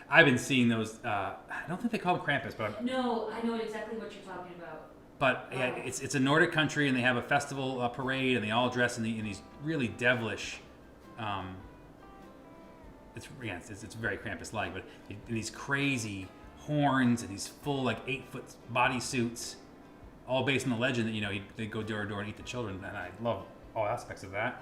I've been seeing those. I don't think they call them Krampus, but No, I know exactly what you're talking about. But yeah, it's a Nordic country, and they have a festival parade, and they all dress in these really devilish. It's very Krampus-like, but these crazy horns and these full 8-foot bodysuits, all based on the legend that they go door to door and eat the children, and I love all aspects of that.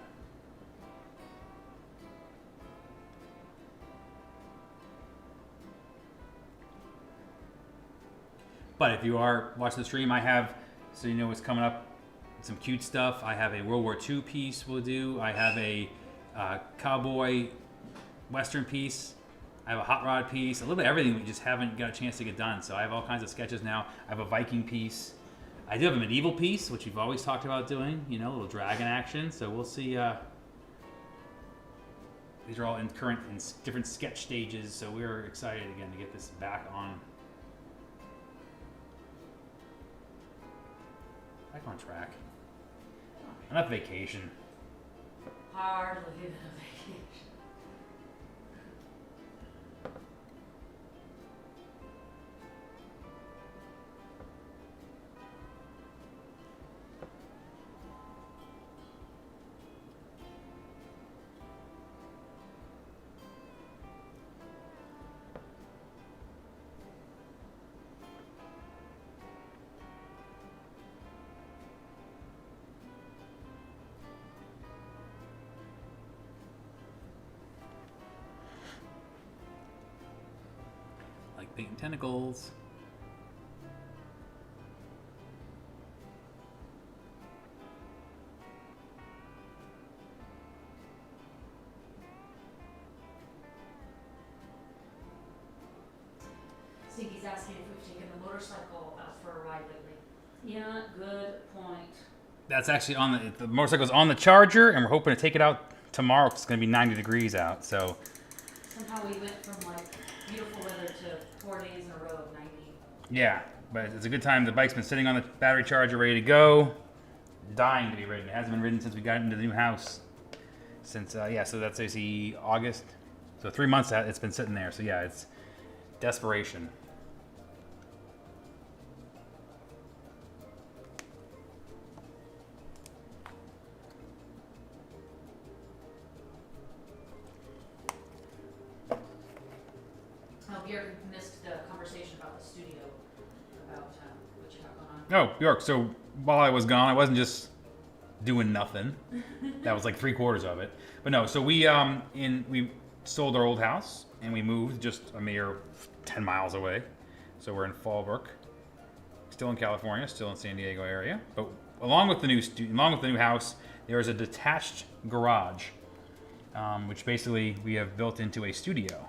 But if you are watching the stream, I have, so you know what's coming up, some cute stuff. I have a World War II piece we'll do. I have a cowboy Western piece. I have a hot rod piece. A little bit of everything we just haven't got a chance to get done. So I have all kinds of sketches now. I have a Viking piece. I do have a medieval piece, which we've always talked about doing, a little dragon action. So we'll see. These are all in different sketch stages. So we're excited again to get this back on track. Enough vacation. Hardly enough vacation. Painting tentacles. Stinky's asking if we've taken the a motorcycle out for a ride lately. Yeah, good point. That's actually on the motorcycle's on the charger, and we're hoping to take it out tomorrow 'cause it's going to be 90 degrees out. So Somehow we went from like beautiful weather to 4 days in a row of 90. yeah, but it's a good time. The bike's been sitting on the battery charger, ready to go, dying to be ridden. It hasn't been ridden since we got into the new house. Since yeah, so that's basically August. So 3 months it's been sitting there. So yeah, it's desperation. Oh, Bjork missed the conversation about the studio, about what you have going on. Oh, York. So while I was gone, I wasn't just doing nothing. That was like 3/4 of it. But no, so we sold our old house and we moved just a mere 10 miles away. So we're in Fallbrook, still in California, still in San Diego area. But along with the new house, there is a detached garage, which basically we have built into a studio.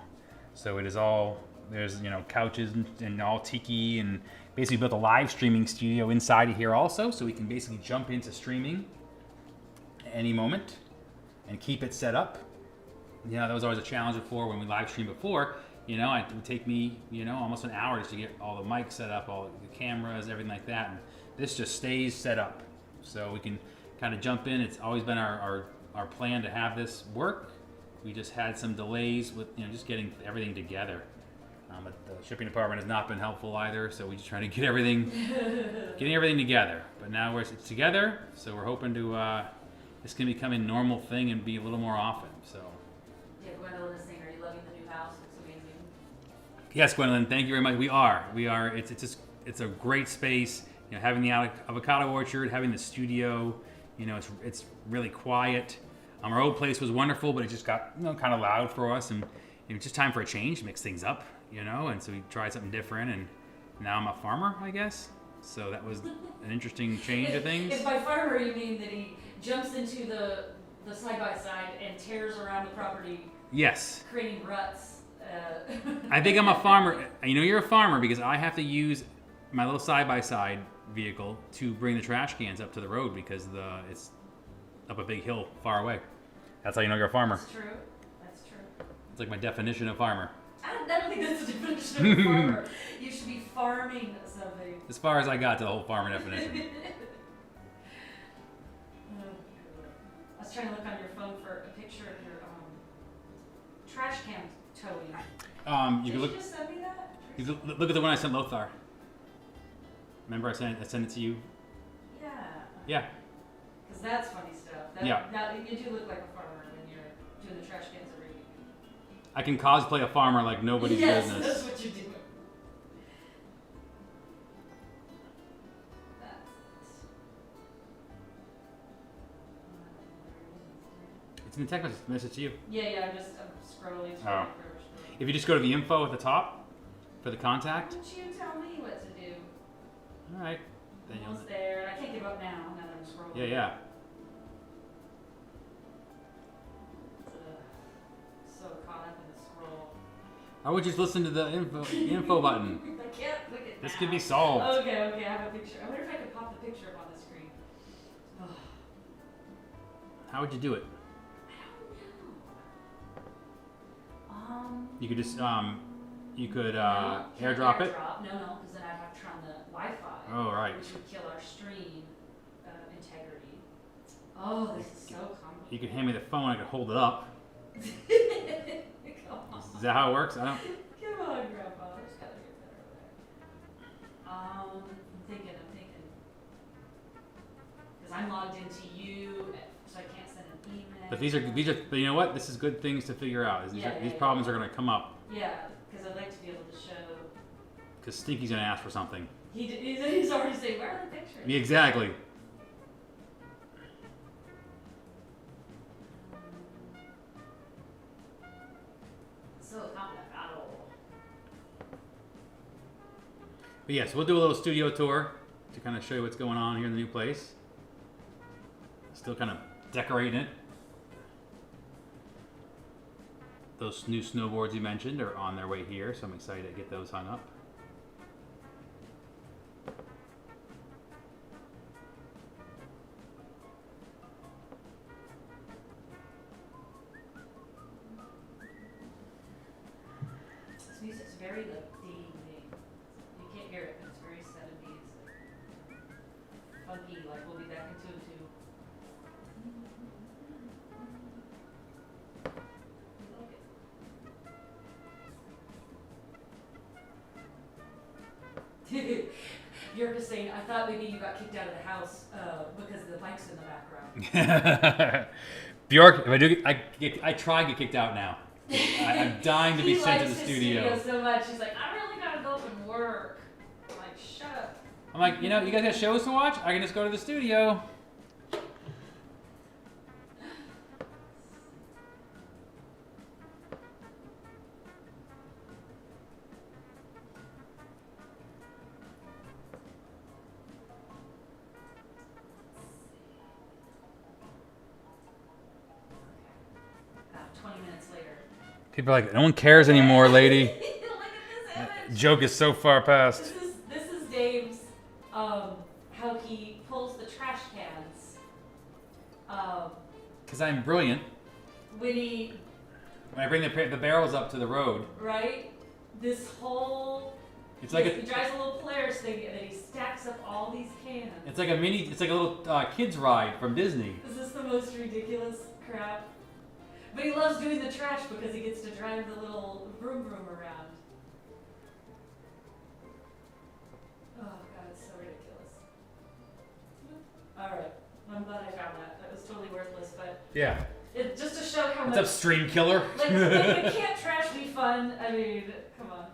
So it is all, there's couches and all Tiki, and basically built a live streaming studio inside of here also, so we can basically jump into streaming at any moment and keep it set up. That was always a challenge before when we live streamed before. It would take me almost an hour just to get all the mics set up, all the cameras, everything like that. And this just stays set up, so we can kind of jump in. It's always been our plan to have this work. We just had some delays with just getting everything together. But the shipping department has not been helpful either, so we just try to get everything together. But now it's together, so we're hoping to this can become a normal thing and be a little more often. So. Yeah, Gwendolyn is saying, are you loving the new house? It's amazing. Yes, Gwendolyn, thank you very much. We are. It's a great space. Having the avocado orchard, having the studio. It's really quiet. Our old place was wonderful, but it just got kind of loud for us, and it was just time for a change, mix things up, and so we tried something different, and now I'm a farmer, I guess. So that was an interesting change of things. If by farmer you mean that he jumps into the side-by-side and tears around the property. Yes. Creating ruts. I think I'm a farmer. You're a farmer because I have to use my little side-by-side vehicle to bring the trash cans up to the road because it's up a big hill far away. That's how you know you're a farmer. That's true. That's true. It's like my definition of farmer. I don't think that's the definition of a farmer. You should be farming something. As far as I got to the whole farmer definition. I was trying to look on your phone for a picture of your trash can towing. You Did can look. you just send me that? You can look at the one I sent Lothar. Remember I sent it to you? Yeah. Yeah. Because that's funny stuff. Yeah. Now, you do look like a farmer when you're doing the trash cans every week. I can cosplay a farmer like nobody's business. Yes, that's what you're doing. It's in the text message to you. Yeah, I'm scrolling. Oh. If you just go to the info at the top for the contact. Why don't you tell me what to do? All right. Then Almost there. I can't give up now that I'm scrolling. Yeah. So caught up in the scroll. I would just listen to the info button. I can't click it This now. could be solved. Okay, I have a picture. I wonder if I could pop the picture up on the screen. Oh. How would you do it? I don't know. You could just you could No, can't airdrop it. No, because then I'd have to turn on the Wi-Fi. Oh, right. Which would kill our stream integrity. Oh, this is so complicated. You could hand me the phone. I could hold it up. Come on. Is that how it works? I don't. Come on, Grandpa. There's gotta get better there. I'm thinking. Because I'm logged into you, so I can't send an email. But these are. But you know what? This is good things to figure out. These problems are going to come up. Yeah, because I'd like to be able to show. Because Stinky's going to ask for something. He's already saying, where are the pictures? Yeah, exactly. So complicado. But yes, we'll do a little studio tour to kind of show you what's going on here in the new place. Still kind of decorating it. Those new snowboards you mentioned are on their way here, so I'm excited to get those hung up. very like ding ding. You can't hear it, but it's very 70s. Funky, like we'll be back in 2 and 2. I like it. You're just saying, I thought maybe you got kicked out of the house because the bike's in the background. Bjork, if I do, I try to get kicked out now. I'm dying to be sent to the studio. He likes his studio so much. He's like, I really gotta go up and work. I'm like, shut up. I'm like, you know, you guys got shows to watch? I can just go to the studio. About 20 minutes later. People are like, no one cares anymore, lady. Look at this image. Joke is so far past. This is Dave's, how he pulls the trash cans. Because I'm brilliant. When I bring the barrels up to the road. right? This whole, It's like he drives a little Polaris thing and then he stacks up all these cans. it's like a little kids ride from Disney. This is the most ridiculous crap. But he loves doing the trash because he gets to drive the little vroom vroom around. Oh god, it's so ridiculous. Alright, I'm glad I found that. That was totally worthless, but Yeah. just to show how What's much up, stream killer? like can't trash be fun? I mean, come on.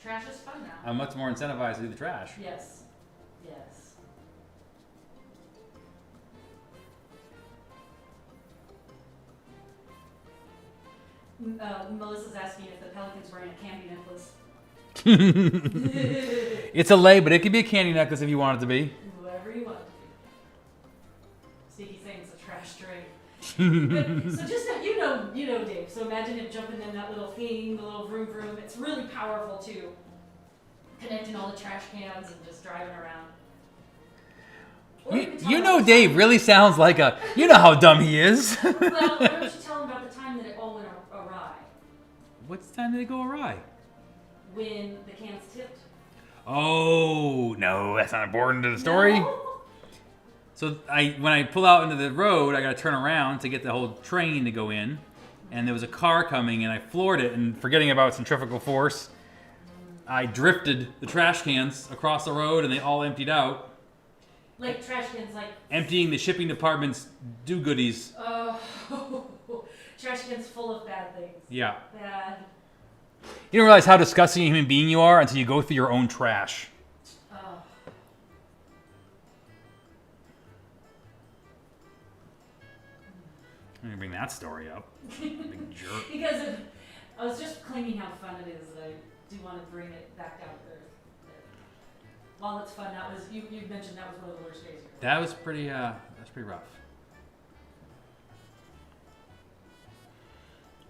Trash is fun now. I'm much more incentivized to do the trash. Yes. Yes. Melissa's asking if the pelican's wearing a candy necklace. It's a lei, but it could be a candy necklace if you want it to be. Whatever you want it to be. Sneaky saying it's a trash drink. But, so just that you know, Dave. So imagine him jumping in that little thing, the little vroom vroom. It's really powerful too. Connecting all the trash cans and just driving around. Or you can tell You him know, about Dave really sounds like a. You know how dumb he is. Well, why don't you tell him about the time that it all went awry? What's the time did it go awry? When the cans tipped. Oh no, that's not important to the story. No? So when I pull out into the road, I got to turn around to get the whole train to go in, and there was a car coming, and I floored it, and forgetting about centrifugal force, I drifted the trash cans across the road, and they all emptied out, Like trash cans, like. emptying the shipping department's do-goodies. Oh, trash cans full of bad things. Yeah. Bad. You don't realize how disgusting a human being you are until you go through your own trash. Oh. I'm gonna bring that story up. Big jerk. Because I was just claiming how fun it is that I do want to bring it back down to earth. While it's fun, that was you mentioned that was one of the worst days. Of your life. That was pretty rough.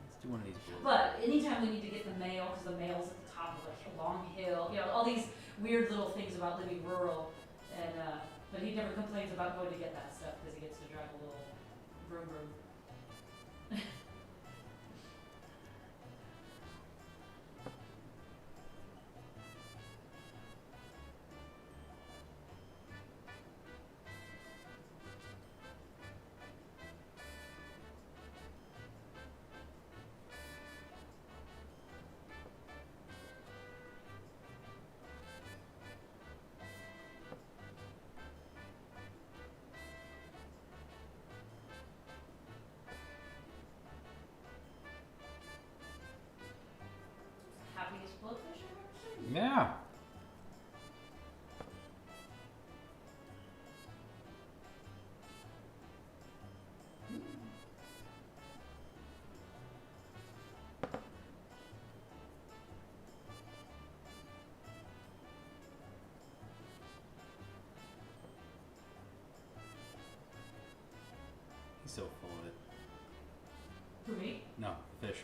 Let's do one of these blue. But anytime we need to get the mail, because the mail's at the top of like a long hill, all these weird little things about living rural, and but he never complains about going to get that stuff because he gets to drive a little vroom vroom. Happiest blowfish I've ever seen. Yeah. He's so full of it. Who, me? No, fish.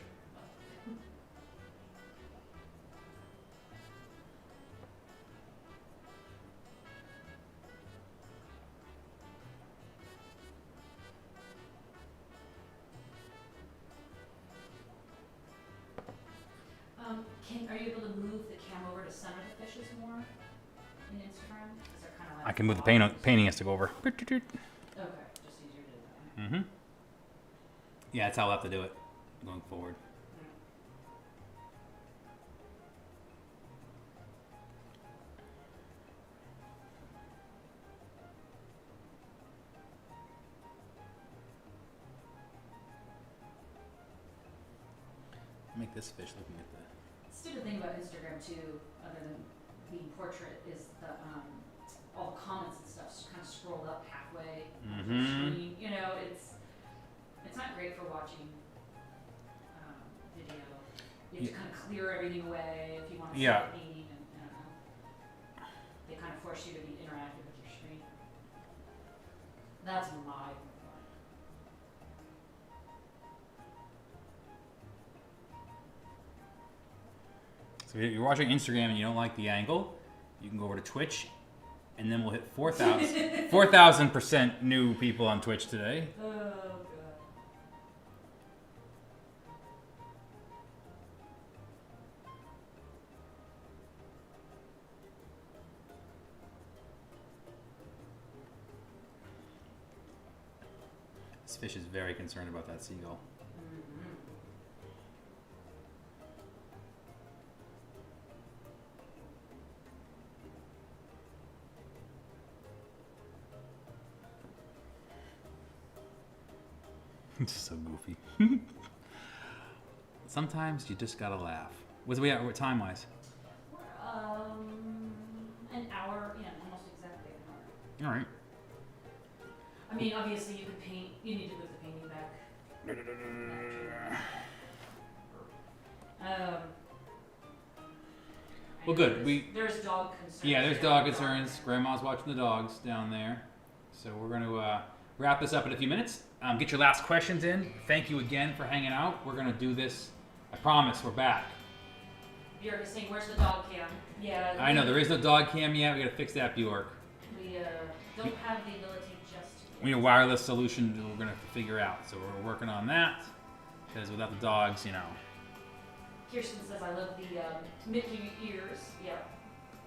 Are you able to move the cam over to center the fishes more in Instagram? Because they're kind of like I can move the painting has to go over. Okay, just easier to do that. Mm-hmm. Yeah, that's how I'll have to do it going forward. Make this fish looking at the. Stupid thing about Instagram too, other than being portrait, is the all the comments and stuff kind of scrolled up halfway. Mm-hmm. You know, it's not great for watching video. You have to kind of clear everything away if you want to see the painting, and they kind of force you to be interactive with your screen. That's my complaint. So if you're watching Instagram and you don't like the angle, you can go over to Twitch, and then we'll hit 4,000% new people on Twitch today. Oh god. This fish is very concerned about that seagull. It's so goofy. Sometimes you just gotta laugh. What's we at time wise? We're an hour, yeah, almost exactly an hour. All right. I mean, obviously you could paint. You need to move the painting back. Well, good. There's dog concerns. Yeah, there's dog concerns. Grandma's watching the dogs down there, so we're gonna wrap this up in a few minutes. Get your last questions in. Thank you again for hanging out. We're gonna do this. I promise. We're back. Bjork is saying, "Where's the dog cam?" Yeah. I know there is no dog cam yet. We gotta fix that, Bjork. We don't have the ability just yet. We need a wireless solution that we're gonna have to figure out. So we're working on that. Because without the dogs, you know. Kirsten says, "I love the Mickey ears." Yeah.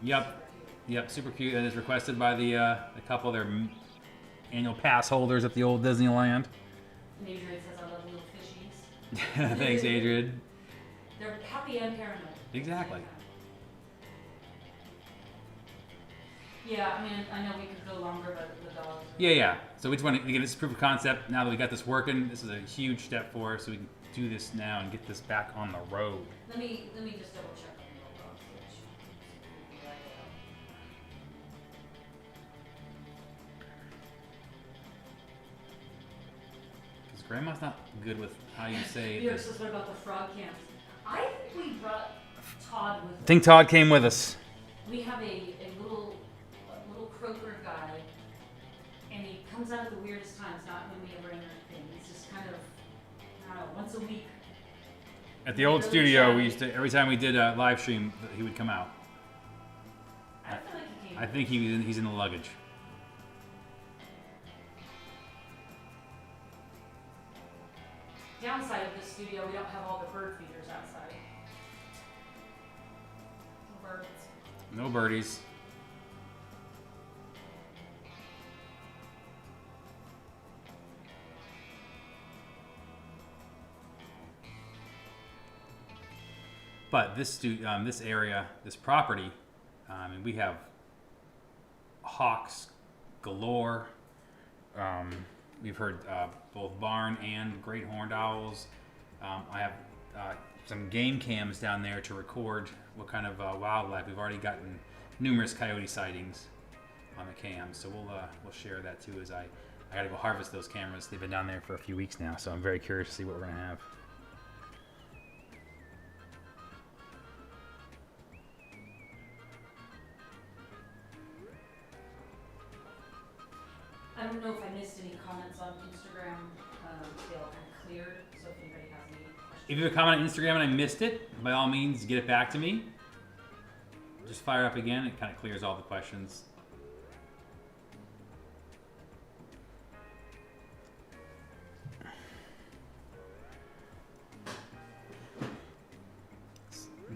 Yep. Super cute. Yep. Super cute. That is requested by the couple. They're annual pass holders at the old Disneyland. And Adrian says, "I love little fishies." Thanks, Adrian. They're happy and paranoid. Exactly. Yeah, I mean, I know we could go longer, but the dogs. Yeah. So we just want to get this proof of concept. Now that we got this working, this is a huge step for us. So we can do this now and get this back on the road. Let me just double check on the dogs. Because Grandma's not good with how you say Bjork it. says, "What about the frog camps?" I think we brought Todd with us. I think Todd came with us. We have a little croaker guy, and he comes out at the weirdest times, not when we ever anything. He's just kind of, I don't know, once a week. At the old Really studio, shabby. we used to, every time we did a live stream, he would come out. I feel like he came. I think he's in the luggage. Downside of this studio, we don't have all the bird feeders outside. Birds. No birdies. But this area, this property, and we have hawks galore. We've heard both barn and great horned owls. I have some game cams down there to record what kind of wildlife. We've already gotten numerous coyote sightings on the cams, so we'll share that too. As I got to go harvest those cameras. They've been down there for a few weeks now, so I'm very curious to see what we're gonna have. I don't know if I missed any comments on Instagram. They all kind of cleared, so if anybody has any questions. If you have a comment on Instagram and I missed it, by all means, get it back to me. Just fire up again. It kind of clears all the questions.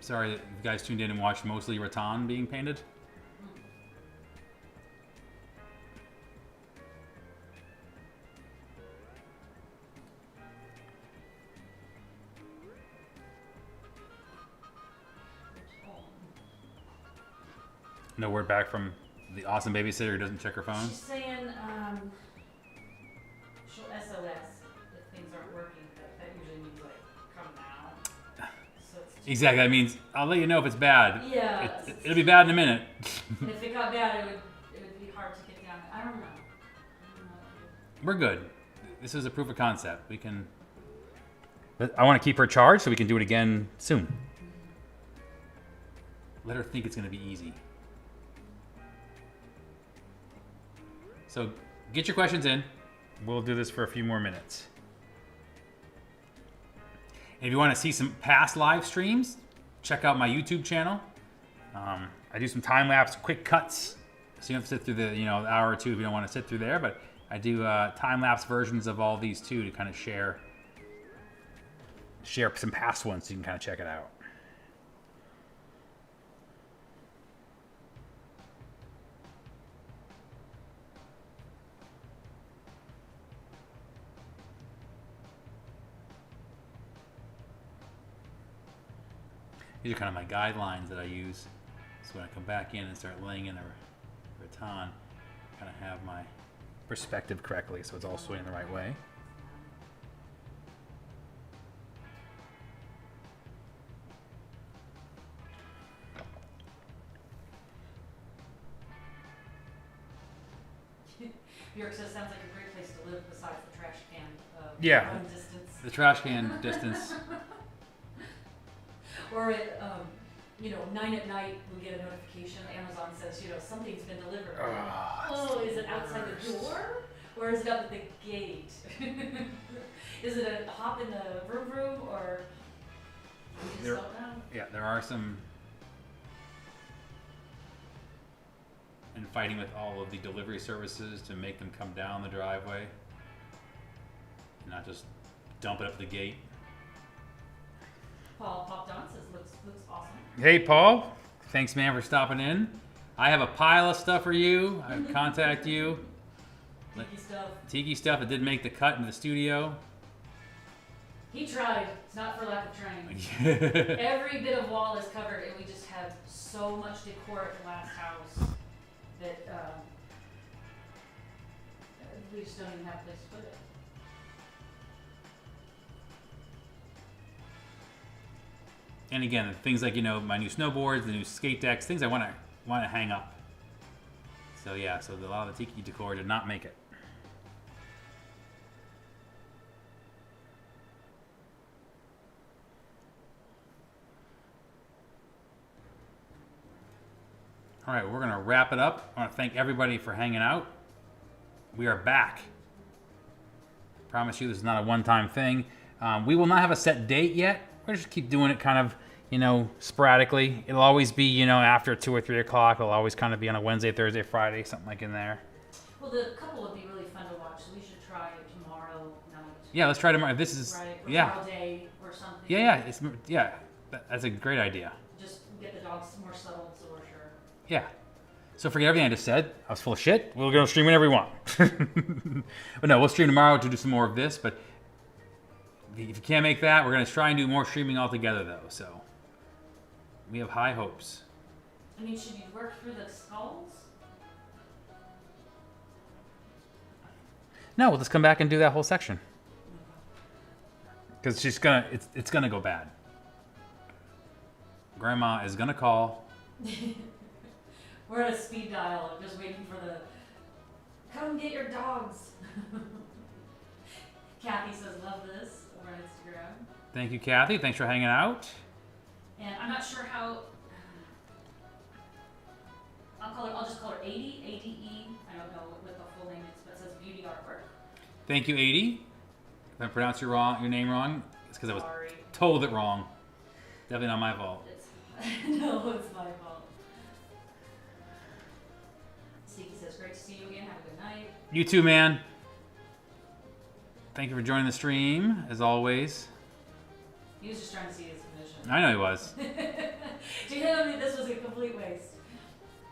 sorry that you guys tuned in and watched mostly rattan being painted. No word back from the awesome babysitter who doesn't check her phone? She's saying she'll SOS if things aren't working. That usually means like, come now. So it's Exactly, that means I'll let you know if it's bad. Yeah. It'll be bad in a minute. And if it got bad, it would be hard to get down. I don't know. We're good. This is a proof of concept. We can... But I want to keep her charged so we can do it again soon. Let her think it's going to be easy. So get your questions in. We'll do this for a few more minutes. And if you want to see some past live streams, check out my YouTube channel. I do some time lapse, quick cuts, so you don't have to sit through the hour or two if you don't want to sit through there. But I do time lapse versions of all these too to kind of share some past ones so you can kind of check it out. These are kind of my guidelines that I use. So when I come back in and start laying in a rattan, I kind of have my perspective correctly so it's all swinging the right way. York says sounds like a great place to live besides the trash can. Yeah. Run distance. The trash can distance. Or at 9 at night we get a notification. Amazon says something's been delivered. Oh, is it outside the door or is it up at the gate? Is it a hop in the vroom vroom or you just don't know? Yeah, there are some. And fighting with all of the delivery services to make them come down the driveway and not just dump it up the gate. Paul popped on, says looks awesome. Hey Paul, thanks man for stopping in. I have a pile of stuff for you. I would contact you. Tiki stuff that didn't make the cut into the studio. He tried. It's not for lack of trying. Every bit of wall is covered and we just have so much decor at the last house that we just don't even have a place to put it. And again, things like my new snowboards, the new skate decks, things I want to hang up. So yeah, so a lot of the Tiki decor did not make it. All right, we're gonna wrap it up. I want to thank everybody for hanging out. We are back. I promise you, this is not a one-time thing. We will not have a set date yet. We'll just keep doing it kind of, sporadically. It'll always be, after 2 or 3 o'clock. It'll always kind of be on a Wednesday, Thursday, Friday, something like in there. Well, the couple would be really fun to watch, so we should try tomorrow night. Yeah, let's try tomorrow. This is, right, or yeah. tomorrow day or something. Yeah, that's a great idea. Just get the dogs more settled so we're sure. Yeah. So forget everything I just said. I was full of shit. We'll go stream whenever we want. But no, we'll stream tomorrow to do some more of this. But if you can't make that, we're going to try and do more streaming altogether, though. So we have high hopes. I mean, should you work through the skulls? No, we'll just come back and do that whole section. Because it's gonna go bad. Grandma is gonna call. We're at a speed dial. I'm just waiting for the come get your dogs. Kathy says love this over on Instagram. Thank you, Kathy. Thanks for hanging out. And I'm not sure how. I'll just call her 80, ADE. I don't know what the full name is, but it says beauty artwork. Thank you, 80. If I pronounce your name wrong, it's because I was told it wrong. Definitely not my fault. No, it's my fault. Tiki says, great to see you again. Have a good night. You too, man. Thank you for joining the stream, as always. He was just trying to see his commission. I know he was. To him, this was a complete waste.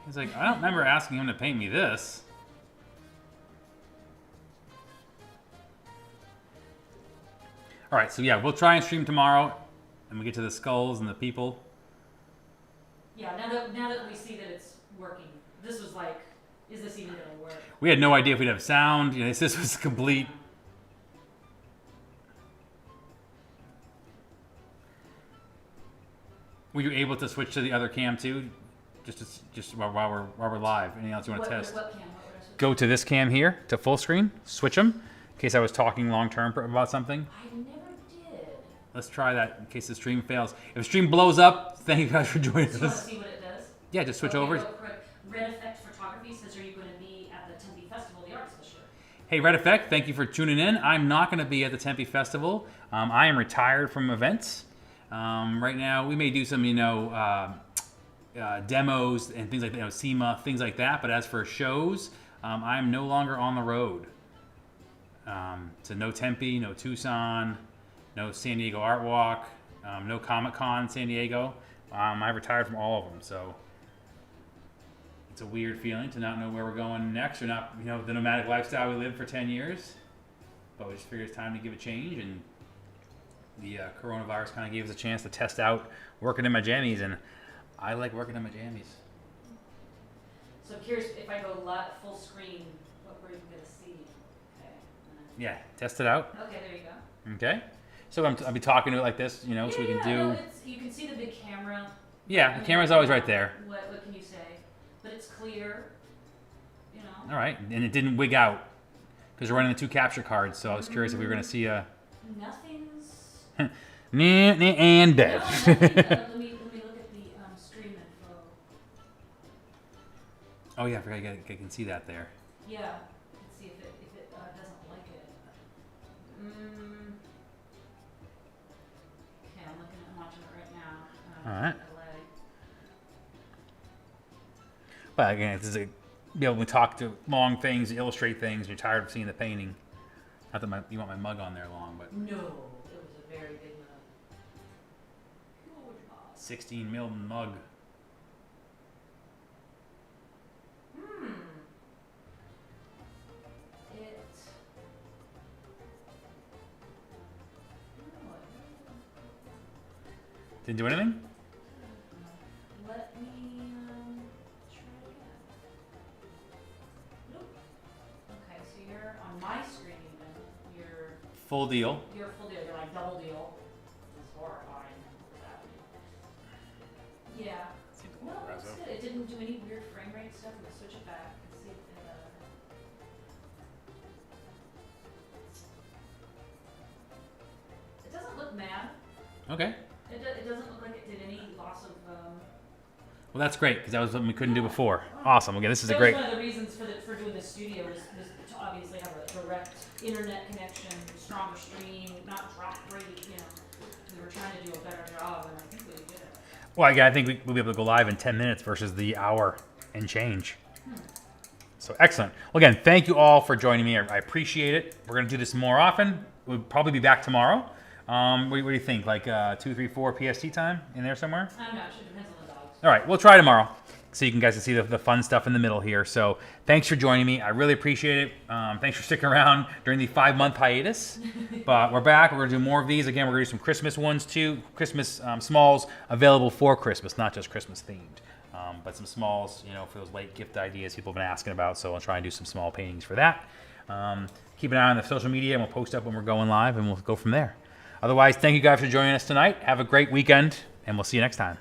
He's like, I don't remember asking him to paint me this. All right, so yeah, we'll try and stream tomorrow, and we get to the skulls and the people. Yeah, now that we see that it's working, this was like, is this even gonna work? We had no idea if we'd have sound. You know, this was complete. Were you able to switch to the other cam too? Just while we're live. Anything else you want to test? What cam? What would I switch? Go to this cam here to full screen. Switch them in case I was talking long term about something. I never did. Let's try that in case the stream fails. If the stream blows up, thank you guys for joining Do you want to us. see what it does? Yeah, just switch Okay, over. real quick. Red Effect Photography says, are you going to be at the Tempe Festival of the Arts this year? Hey, Red Effect, thank you for tuning in. I'm not going to be at the Tempe Festival. I am retired from events. Right now, we may do some, demos and things like that, SEMA, things like that. But as for shows, I'm no longer on the road. So no Tempe, no Tucson, no San Diego Art Walk, no Comic Con San Diego. I retired from all of them, so it's a weird feeling to not know where we're going next, or not, the nomadic lifestyle we lived for 10 years. But we just figured it's time to give a change, and the coronavirus kind of gave us a chance to test out working in my jammies, and I like working in my jammies. So I'm curious, if I go full screen, what we're going to see. Okay. Yeah, test it out. Okay, there you go. Okay. So I'll be talking to it like this, so we can do. No, you can see the big camera. Yeah, the camera's always right there. What can you say? But it's clear. All right, and it didn't wig out because we're running the 2 capture cards. So I was curious if we were going to see a. Nothing's. And dead. No, nothing. Let me look at the stream info. Oh yeah, I forgot I can see that there. Yeah. Let's see if it doesn't like it. Okay, I'm watching it right now. All right. LA. But again, it's a be able to talk to long things, illustrate things. You're tired of seeing the painting. Not that you want my mug on there long, but No, it was a very big mug. 16 mil mug. Didn't do anything? Let me try again. Nope. Okay, so you're on my screen even. You're Full deal. full deal. You're like double deal. It's horrifying. Yeah. Seems a No, little that's aggressive. good. It didn't do any weird frame rate stuff. Let's switch it back and see if it doesn't look mad. Okay. It doesn't look like it did any loss of. Well, that's great because that was something we couldn't do before. Awesome. Okay, this is a That great. was one of the reasons for doing this studio was to obviously have a direct internet connection, stronger stream, not drop rate. We were trying to do a better job, and I think we did it. Well, I think we'll be able to go live in 10 minutes versus the hour and change. So excellent. Well, again, thank you all for joining me. I appreciate it. We're going to do this more often. We'll probably be back tomorrow. What do you think? Like 2, 3, 4 PST time in there somewhere? I'm not sure. Depends on the dogs. All right, we'll try tomorrow so you guys can see the fun stuff in the middle here. So thanks for joining me. I really appreciate it. Thanks for sticking around during the 5-month hiatus. But we're back. We're going to do more of these. Again, we're going to do some Christmas ones too. Christmas smalls available for Christmas, not just Christmas themed. But some smalls, for those late gift ideas people have been asking about. So I'll try and do some small paintings for that. Keep an eye on the social media, and we'll post up when we're going live, and we'll go from there. Otherwise, thank you guys for joining us tonight. Have a great weekend, and we'll see you next time.